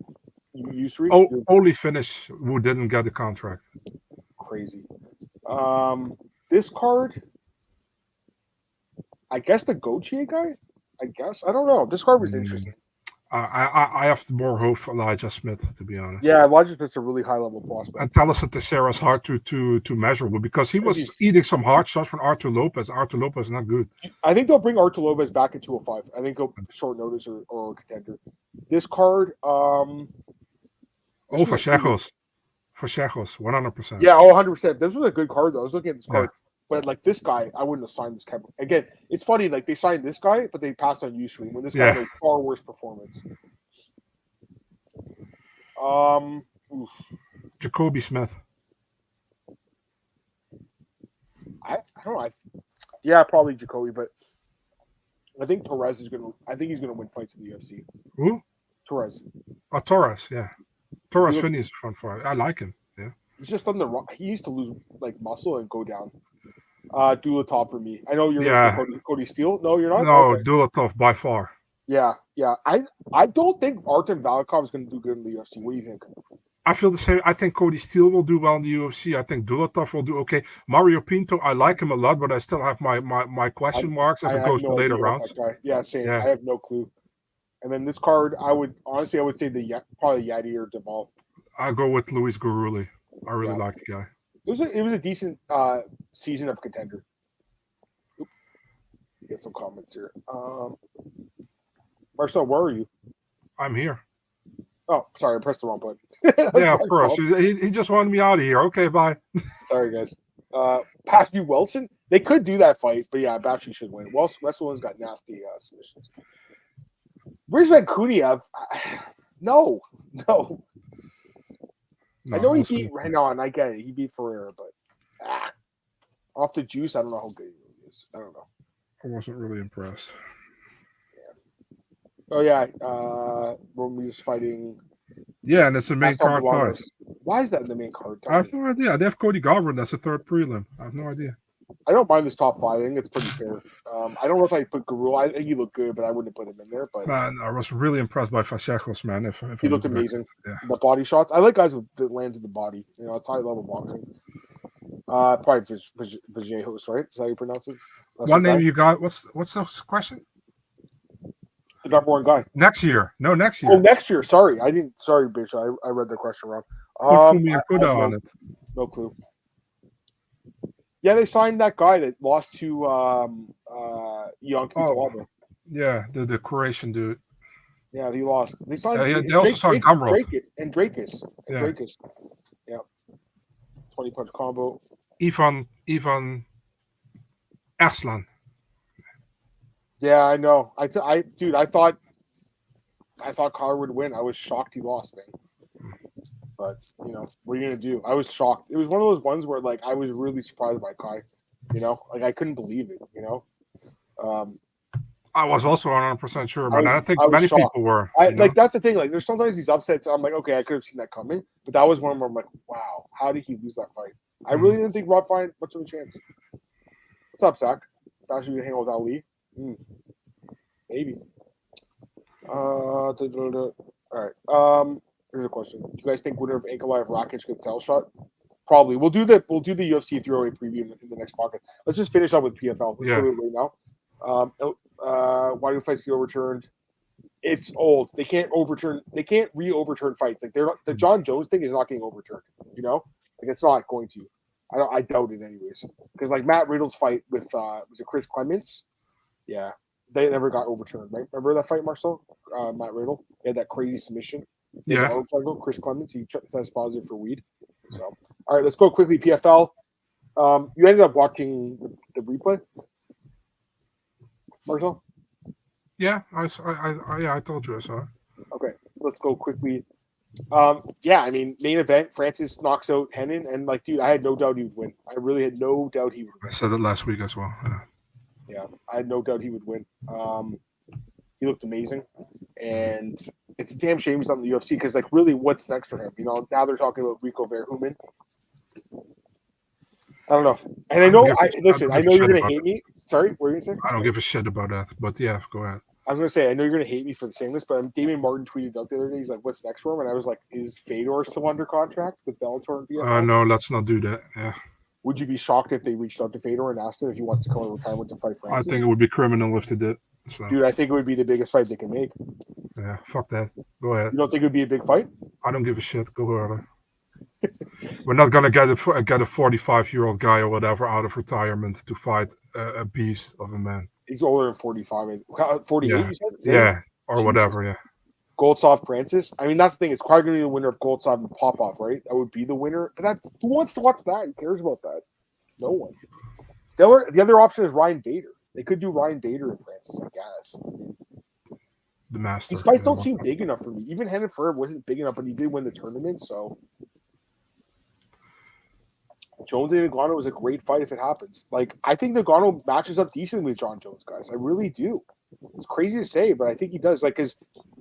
Only finish who didn't get the contract. Crazy. This card, I guess the Gauthier guy? I guess. I don't know. This card was interesting. I have more hope for Elijah Smith, to be honest. Yeah, Elijah Smith's a really high-level prospect. And Taliesin Teixeira is hard to measure with because he was eating some hard shots from Artur Lopez. Artur Lopez is not good. I think they'll bring Artur Lopez back at 205. I think he'll short notice or contender. This card, Vachejos. Vachejos, 100%. Yeah, 100%. This was a good card, though. I was looking at this card. But, like, this guy, I wouldn't have signed this guy. Again, it's funny. Like, they signed this guy, but they passed on Usui when this guy had a far worse performance. Jacoby Smith. I don't know. Probably Jacoby, but I think Torres is going to – I think he's going to win fights in the UFC. Who? Torres. Oh, Torres, yeah. Torres finished a fun fight. I like him, yeah. He's just on the – he used to lose, like, muscle and go down. Dulatov for me. I know you're Cody Steele. No, you're not. No, okay. Dulatov by far. Yeah. I don't think Artem Valikov is going to do good in the UFC. What do you think? I feel the same. I think Cody Steele will do well in the UFC. I think Dulatov will do okay. Mario Pinto, I like him a lot, but I still have my question marks if it goes to later rounds. Yeah, same. Yeah. I have no clue. And then this card, I would say probably Yadi or Duvall. I go with Luis Guruli. I really like the guy. It was a decent season of Contender. Get some comments here. Marcel, where are you? I'm here. Oh, sorry, I pressed the wrong button. Yeah, of course. He just wanted me out of here. Okay, bye. Sorry, guys. Pascu Wilson, they could do that fight, but yeah, Bashi should win. Wesselman's got nasty submissions. Where's Vankuniev? No. I know he beat Renan. I get it. He beat Pereira, but off the juice, I don't know how good he really is. I don't know. I wasn't really impressed. Yeah. Oh yeah, Romeo's fighting. Yeah, and it's the main card fight. Why is that in the main card? I have no idea. They have Cody Garbrandt as a third prelim. I have no idea. I don't mind this top 5. I think it's pretty fair. I don't know if I put Garul. I think he looked good, but I wouldn't put him in there. But man, I was really impressed by Vasecos, man. If he looked amazing. Yeah. The body shots. I like guys that land to the body. You know, it's high level boxing. Probably Vajejos, right? Is that how you pronounce it? That's one name you got. What's the question? The number 1 guy. Next year. No, next year. Oh, next year. Sorry. I didn't. Sorry, bitch. I read the question wrong. Put Fumi and Kuda on it. No clue. Yeah, they signed that guy that lost to Yanki Talaba. Yeah, the Croatian dude. Yeah, he lost. They signed. They also signed Gamrot. And Drakus. Yeah. 20-punch combo. Ivan Aslan. Yeah, I know. I thought Kyler would win. I was shocked he lost, man. But you know, what are you gonna do? I was shocked. It was one of those ones where like I was really surprised by Kai. You know, like I couldn't believe it. You know, I was also 100% sure, but I think many shocked. people were. Like that's the thing. Like, there's sometimes these upsets. I'm like, okay, I could have seen that coming, but that was one where I'm like, wow, how did he lose that fight? I really didn't think Rob Fine much of a chance. What's up, Zach? Actually, hang out with Ali. Maybe. All right. Here's a question. Do you guys think winner of Ankalaev Rakic gets title shot? Probably. We'll do the UFC 308 preview in the next podcast. Let's just finish up with PFL. Let's go to it right now. Why do fights get overturned? It's old. They can't re-overturn fights. Like the John Jones thing is not getting overturned. You know, like it's not going to. I doubt it anyways. Because like Matt Riddle's fight with was it Chris Clements? Yeah, they never got overturned. Right? Remember that fight, Marcel? Matt Riddle. He had that crazy submission. Yeah. Chris Clements. He tested positive for weed. So all right, let's go quickly. PFL. You ended up watching the replay, Marcel? Yeah, I told you I saw it. Okay, let's go quickly. Yeah, I mean, main event, Francis knocks out Henin, and like, dude, I had no doubt he would win. I really had no doubt he would win. I said it last week as well. Yeah, I had no doubt he would win. He looked amazing, and it's a damn shame he's not in the UFC because, like, really, what's next for him? You know, now they're talking about Rico Verhoeven. I don't know, and I know you're gonna hate me. Sorry, what were you gonna say? I don't give a shit about that, but yeah, go ahead. I was gonna say, I know you're gonna hate me for saying this, but Damian Martin tweeted out the other day. He's like, "What's next for him?" And I was like, "Is Fedor still under contract with Bellator and PFL?" No, let's not do that. Yeah. Would you be shocked if they reached out to Fedor and asked him if he wants to come in retirement to fight Francis? I think it would be criminal if they did. So. Dude, I think it would be the biggest fight they can make. Yeah, fuck that. Go ahead. You don't think it would be a big fight? I don't give a shit. Go ahead. We're not gonna get a 45-year-old guy or whatever out of retirement to fight a beast of a man. He's older than 45. 48, yeah. You said? Yeah, or Jesus. Whatever, yeah. Goldsoft, Francis. I mean, that's the thing. It's probably going to be the winner of Goldsoft and Popov, right? That would be the winner. But who wants to watch that? Who cares about that? No one. The other option is Ryan Bader. They could do Ryan Bader and Francis, I guess. The master. These fights don't seem big enough for me. Even Henan Ferrer wasn't big enough, but he did win the tournament, so... Jones and Ngannou is a great fight if it happens. Like, I think Ngannou matches up decently with John Jones, guys. I really do. It's crazy to say, but I think he does. Like, because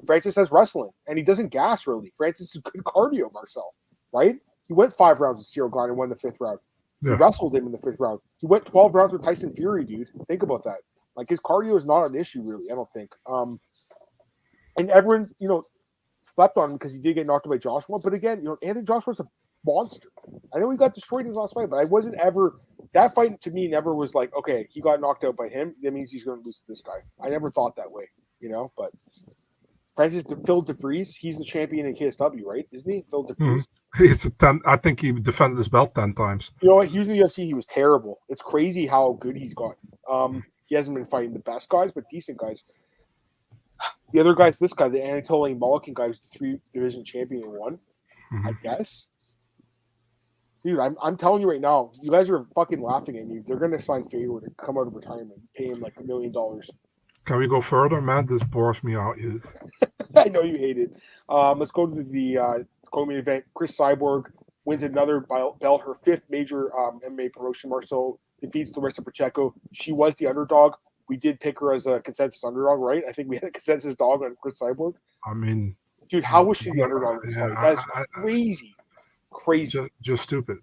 Francis has wrestling, and he doesn't gas really. Francis is good cardio, Marcel, right? He went 5 rounds with Cyril Gane and won the 5th round. Yeah. He wrestled him in the 5th round. He went 12 rounds with Tyson Fury, dude. Think about that. Like, his cardio is not an issue, really, I don't think. And everyone, slept on him because he did get knocked out by Joshua. But again, Anthony Joshua's a monster. I know he got destroyed in his last fight, but I wasn't ever that fight to me never was like, okay, he got knocked out by him. That means he's going to lose to this guy. I never thought that way, but Francis Phil DeFries, he's the champion in KSW, right? Isn't he? Phil DeFries. He's I think he defended his belt 10 times. You know what? He was in the UFC. He was terrible. It's crazy how good he's gotten. He hasn't been fighting the best guys, but decent guys. The other guy's this guy, the Anatoly Molokin guy, who's the 3-division champion and won. I guess. Dude, I'm telling you right now, you guys are fucking laughing at me. They're going to sign Fedor to come out of retirement, pay him like $1 million. Can we go further, man? This bores me out. I know you hate it. Let's go to the co-main event. Chris Cyborg wins another belt, her 5th major MMA promotion. Marceau defeats Larissa Pacheco. She was the underdog. We did pick her as a consensus underdog, right? I think we had a consensus dog on Chris Cyborg. I mean, dude, how was she the underdog in this fight? That's crazy. Crazy. Just stupid.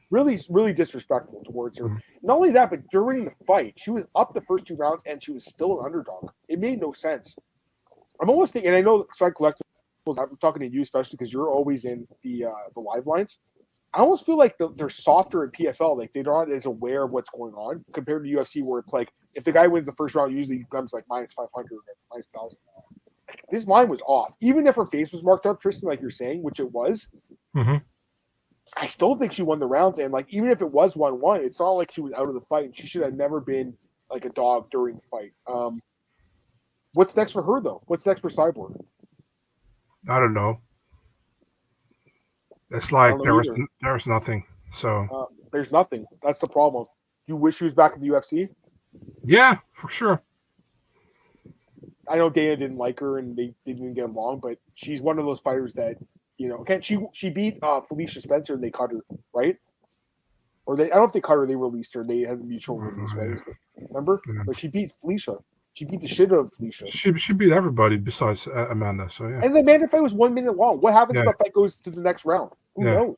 Really, really disrespectful towards her. Mm-hmm. Not only that, but during the fight, she was up the first 2 rounds and she was still an underdog. It made no sense. I'm almost thinking, and I know Strike Collectibles, I'm talking to you especially because you're always in the live lines. I almost feel like they're softer in PFL. Like they're not as aware of what's going on compared to UFC, where it's like if the guy wins the first round, usually he becomes like -500 or -1,000. Like, this line was off. Even if her face was marked up, Tristan, like you're saying, which it was, I still think she won the round. And like even if it was 1-1, it's not like she was out of the fight. And she should have never been like a dog during the fight. What's next for her though? What's next for Cyborg? I don't know. It's like there's nothing. So there's nothing. That's the problem. You wish she was back in the UFC? Yeah, for sure. I know Dana didn't like her and they didn't get along, but she's one of those fighters that, she beat Felicia Spencer and they cut her, right? Or I don't know if they cut her, they released her. They had a mutual release, right? Remember? Yeah. But she beat Felicia. She beat the shit out of Felicia. She beat everybody besides Amanda. So yeah. And the Amanda fight was 1 minute long. What happens if that fight goes to the next round? Who knows?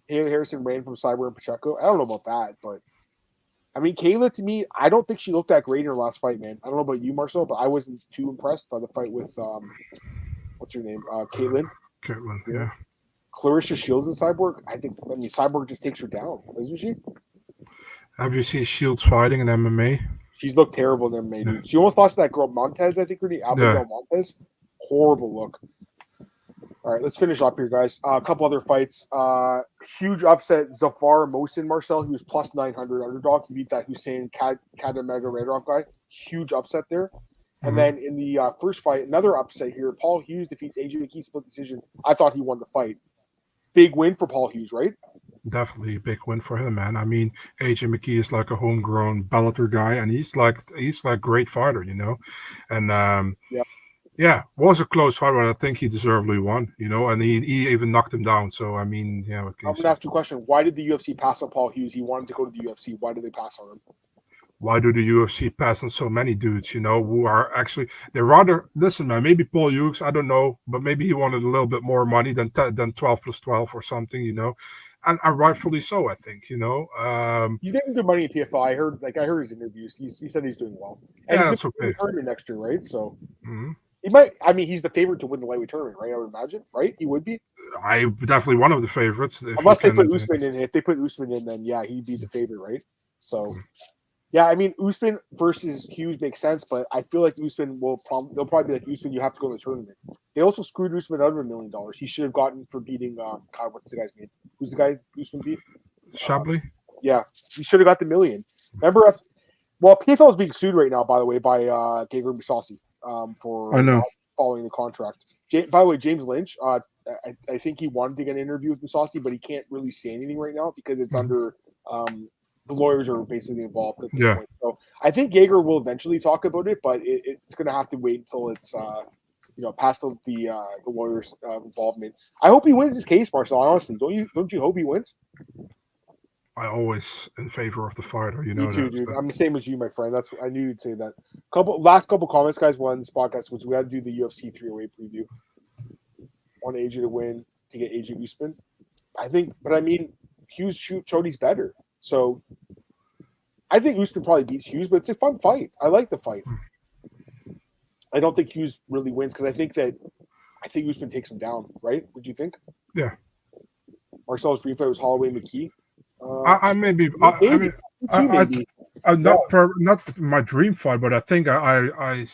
Haley Harrison ran from Cyber and Pacheco. I don't know about that, but I mean, Kayla, to me, I don't think she looked that great in her last fight, man. I don't know about you, Marcel, but I wasn't too impressed by the fight with what's her name? Caitlin. Caitlin, yeah. Clarissa Shields and Cyborg. I mean, Cyborg just takes her down, doesn't she? Have you seen Shields fighting in MMA? She's looked terrible in MMA, dude. She almost lost to that girl Montez, I think her name, Abigail Montez. Horrible look. All right, let's finish up here, guys. A couple other fights. Huge upset, Zafar Mohsin Marcel. He was plus 900 underdog. He beat that Hussein Kadamega-Radov guy. Huge upset there. And then in the first fight, another upset here. Paul Hughes defeats AJ McKee, split decision. I thought he won the fight. Big win for Paul Hughes, right? Definitely a big win for him, man. I mean, AJ McKee is like a homegrown Bellator guy, and he's like great fighter, And was a close fight, but I think he deservedly won, and he even knocked him down. So I mean, I'm gonna ask you a question. Why did the UFC pass on Paul Hughes? He wanted to go to the UFC. Why did they pass on him? Why do the UFC pass on so many dudes, who are actually they rather listen, man, maybe Paul Hughes, I don't know, but maybe he wanted a little bit more money than 12 plus 12 or something, and rightfully so, I think, He's making good money in PFL. I heard his interviews. He said he's doing well. And that's okay. Tournament next year, right? So he might. I mean, he's the favorite to win the lightweight tournament, right? I would imagine, right? He would be. I definitely one of the favorites. Unless they put Usman in. If they put Usman in, then he'd be the favorite, right? So. Yeah, I mean, Usman versus Hughes makes sense, but I feel like Usman they'll probably be like, Usman, you have to go to the tournament. They also screwed Usman out of $1 million. He should have gotten for beating, what's the guy's name? Who's the guy Usman beat? Shabley? Yeah, he should have got the $1 million. Remember, PFL is being sued right now, by the way, by Gegard Mousasi for following the contract. By the way, James Lynch, I think he wanted to get an interview with Mousasi, but he can't really say anything right now because it's under the lawyers are basically involved at this point. So I think Jaeger will eventually talk about it, but it's going to have to wait until it's past the lawyers' involvement. I hope he wins his case, Marcel. Honestly, don't you hope he wins? I always in favor of the fighter. Me too, dude. I'm the same as you, my friend. I knew you'd say that. Last couple comments, guys. One this podcast was we had to do the UFC 308 preview. Want AJ to win to get AJ Usman. I think, but I mean, Hughes showed he's better. So I think Usman probably beats Hughes, but it's a fun fight. I like the fight. I don't think Hughes really wins because I think Usman takes him down, right? Would you think? Yeah. Marcel's dream fight was Holloway McKee. Not my dream fight, but I think I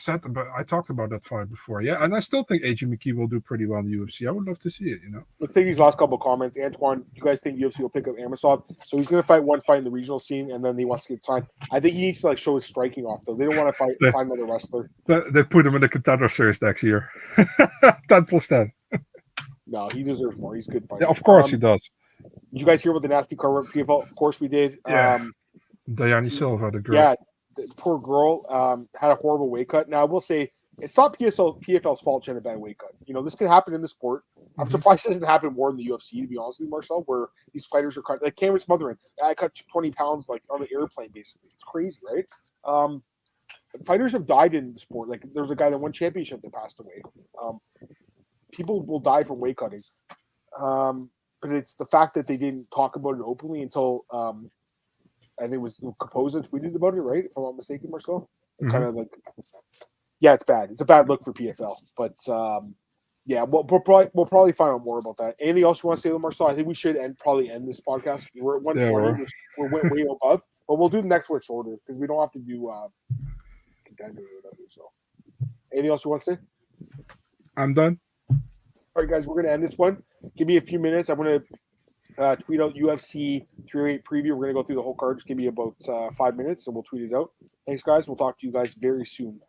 talked about that fight before. Yeah, and I still think AJ McKee will do pretty well in the UFC. I would love to see it. Let's take these last couple of comments. Antoine, do you guys think UFC will pick up Amosov? So he's going to fight one fight in the regional scene, and then he wants to get signed. I think he needs to show his striking off though. They don't want to find another wrestler. They put him in the contender series next year. 10 plus 10. No, he deserves more. He's a good fighter. Yeah, of course he does. Did you guys hear about the nasty car people? Of course we did. Yeah. Diane Silva, the girl. Yeah, the poor girl had a horrible weight cut. Now, I will say, it's not PFL's fault she had a bad weight cut. This can happen in the sport. I'm surprised it doesn't happen more in the UFC, to be honest with you, Marcel, where these fighters are cut. Like Cameron Smothering, I cut 20 pounds on the airplane, basically. It's crazy, right? Fighters have died in the sport. Like, there was a guy that won championship that passed away. People will die from weight cutting. but it's the fact that they didn't talk about it openly until I think it was Capoza tweeted about it, right? If I'm not mistaken, Marcel. Kind of like, yeah, it's bad. It's a bad look for PFL, but yeah, we'll probably find out more about that. Anything else you want to say, Marcel? I think we should probably end this podcast. We're at 120. We're way above, but we'll do the next one shorter because we don't have to do contender or whatever. So, anything else you want to say? I'm done. All right, guys, we're going to end this one. Give me a few minutes. I'm going to tweet out UFC 308 preview. We're going to go through the whole card. Just give me about 5 minutes, and we'll tweet it out. Thanks, guys. We'll talk to you guys very soon.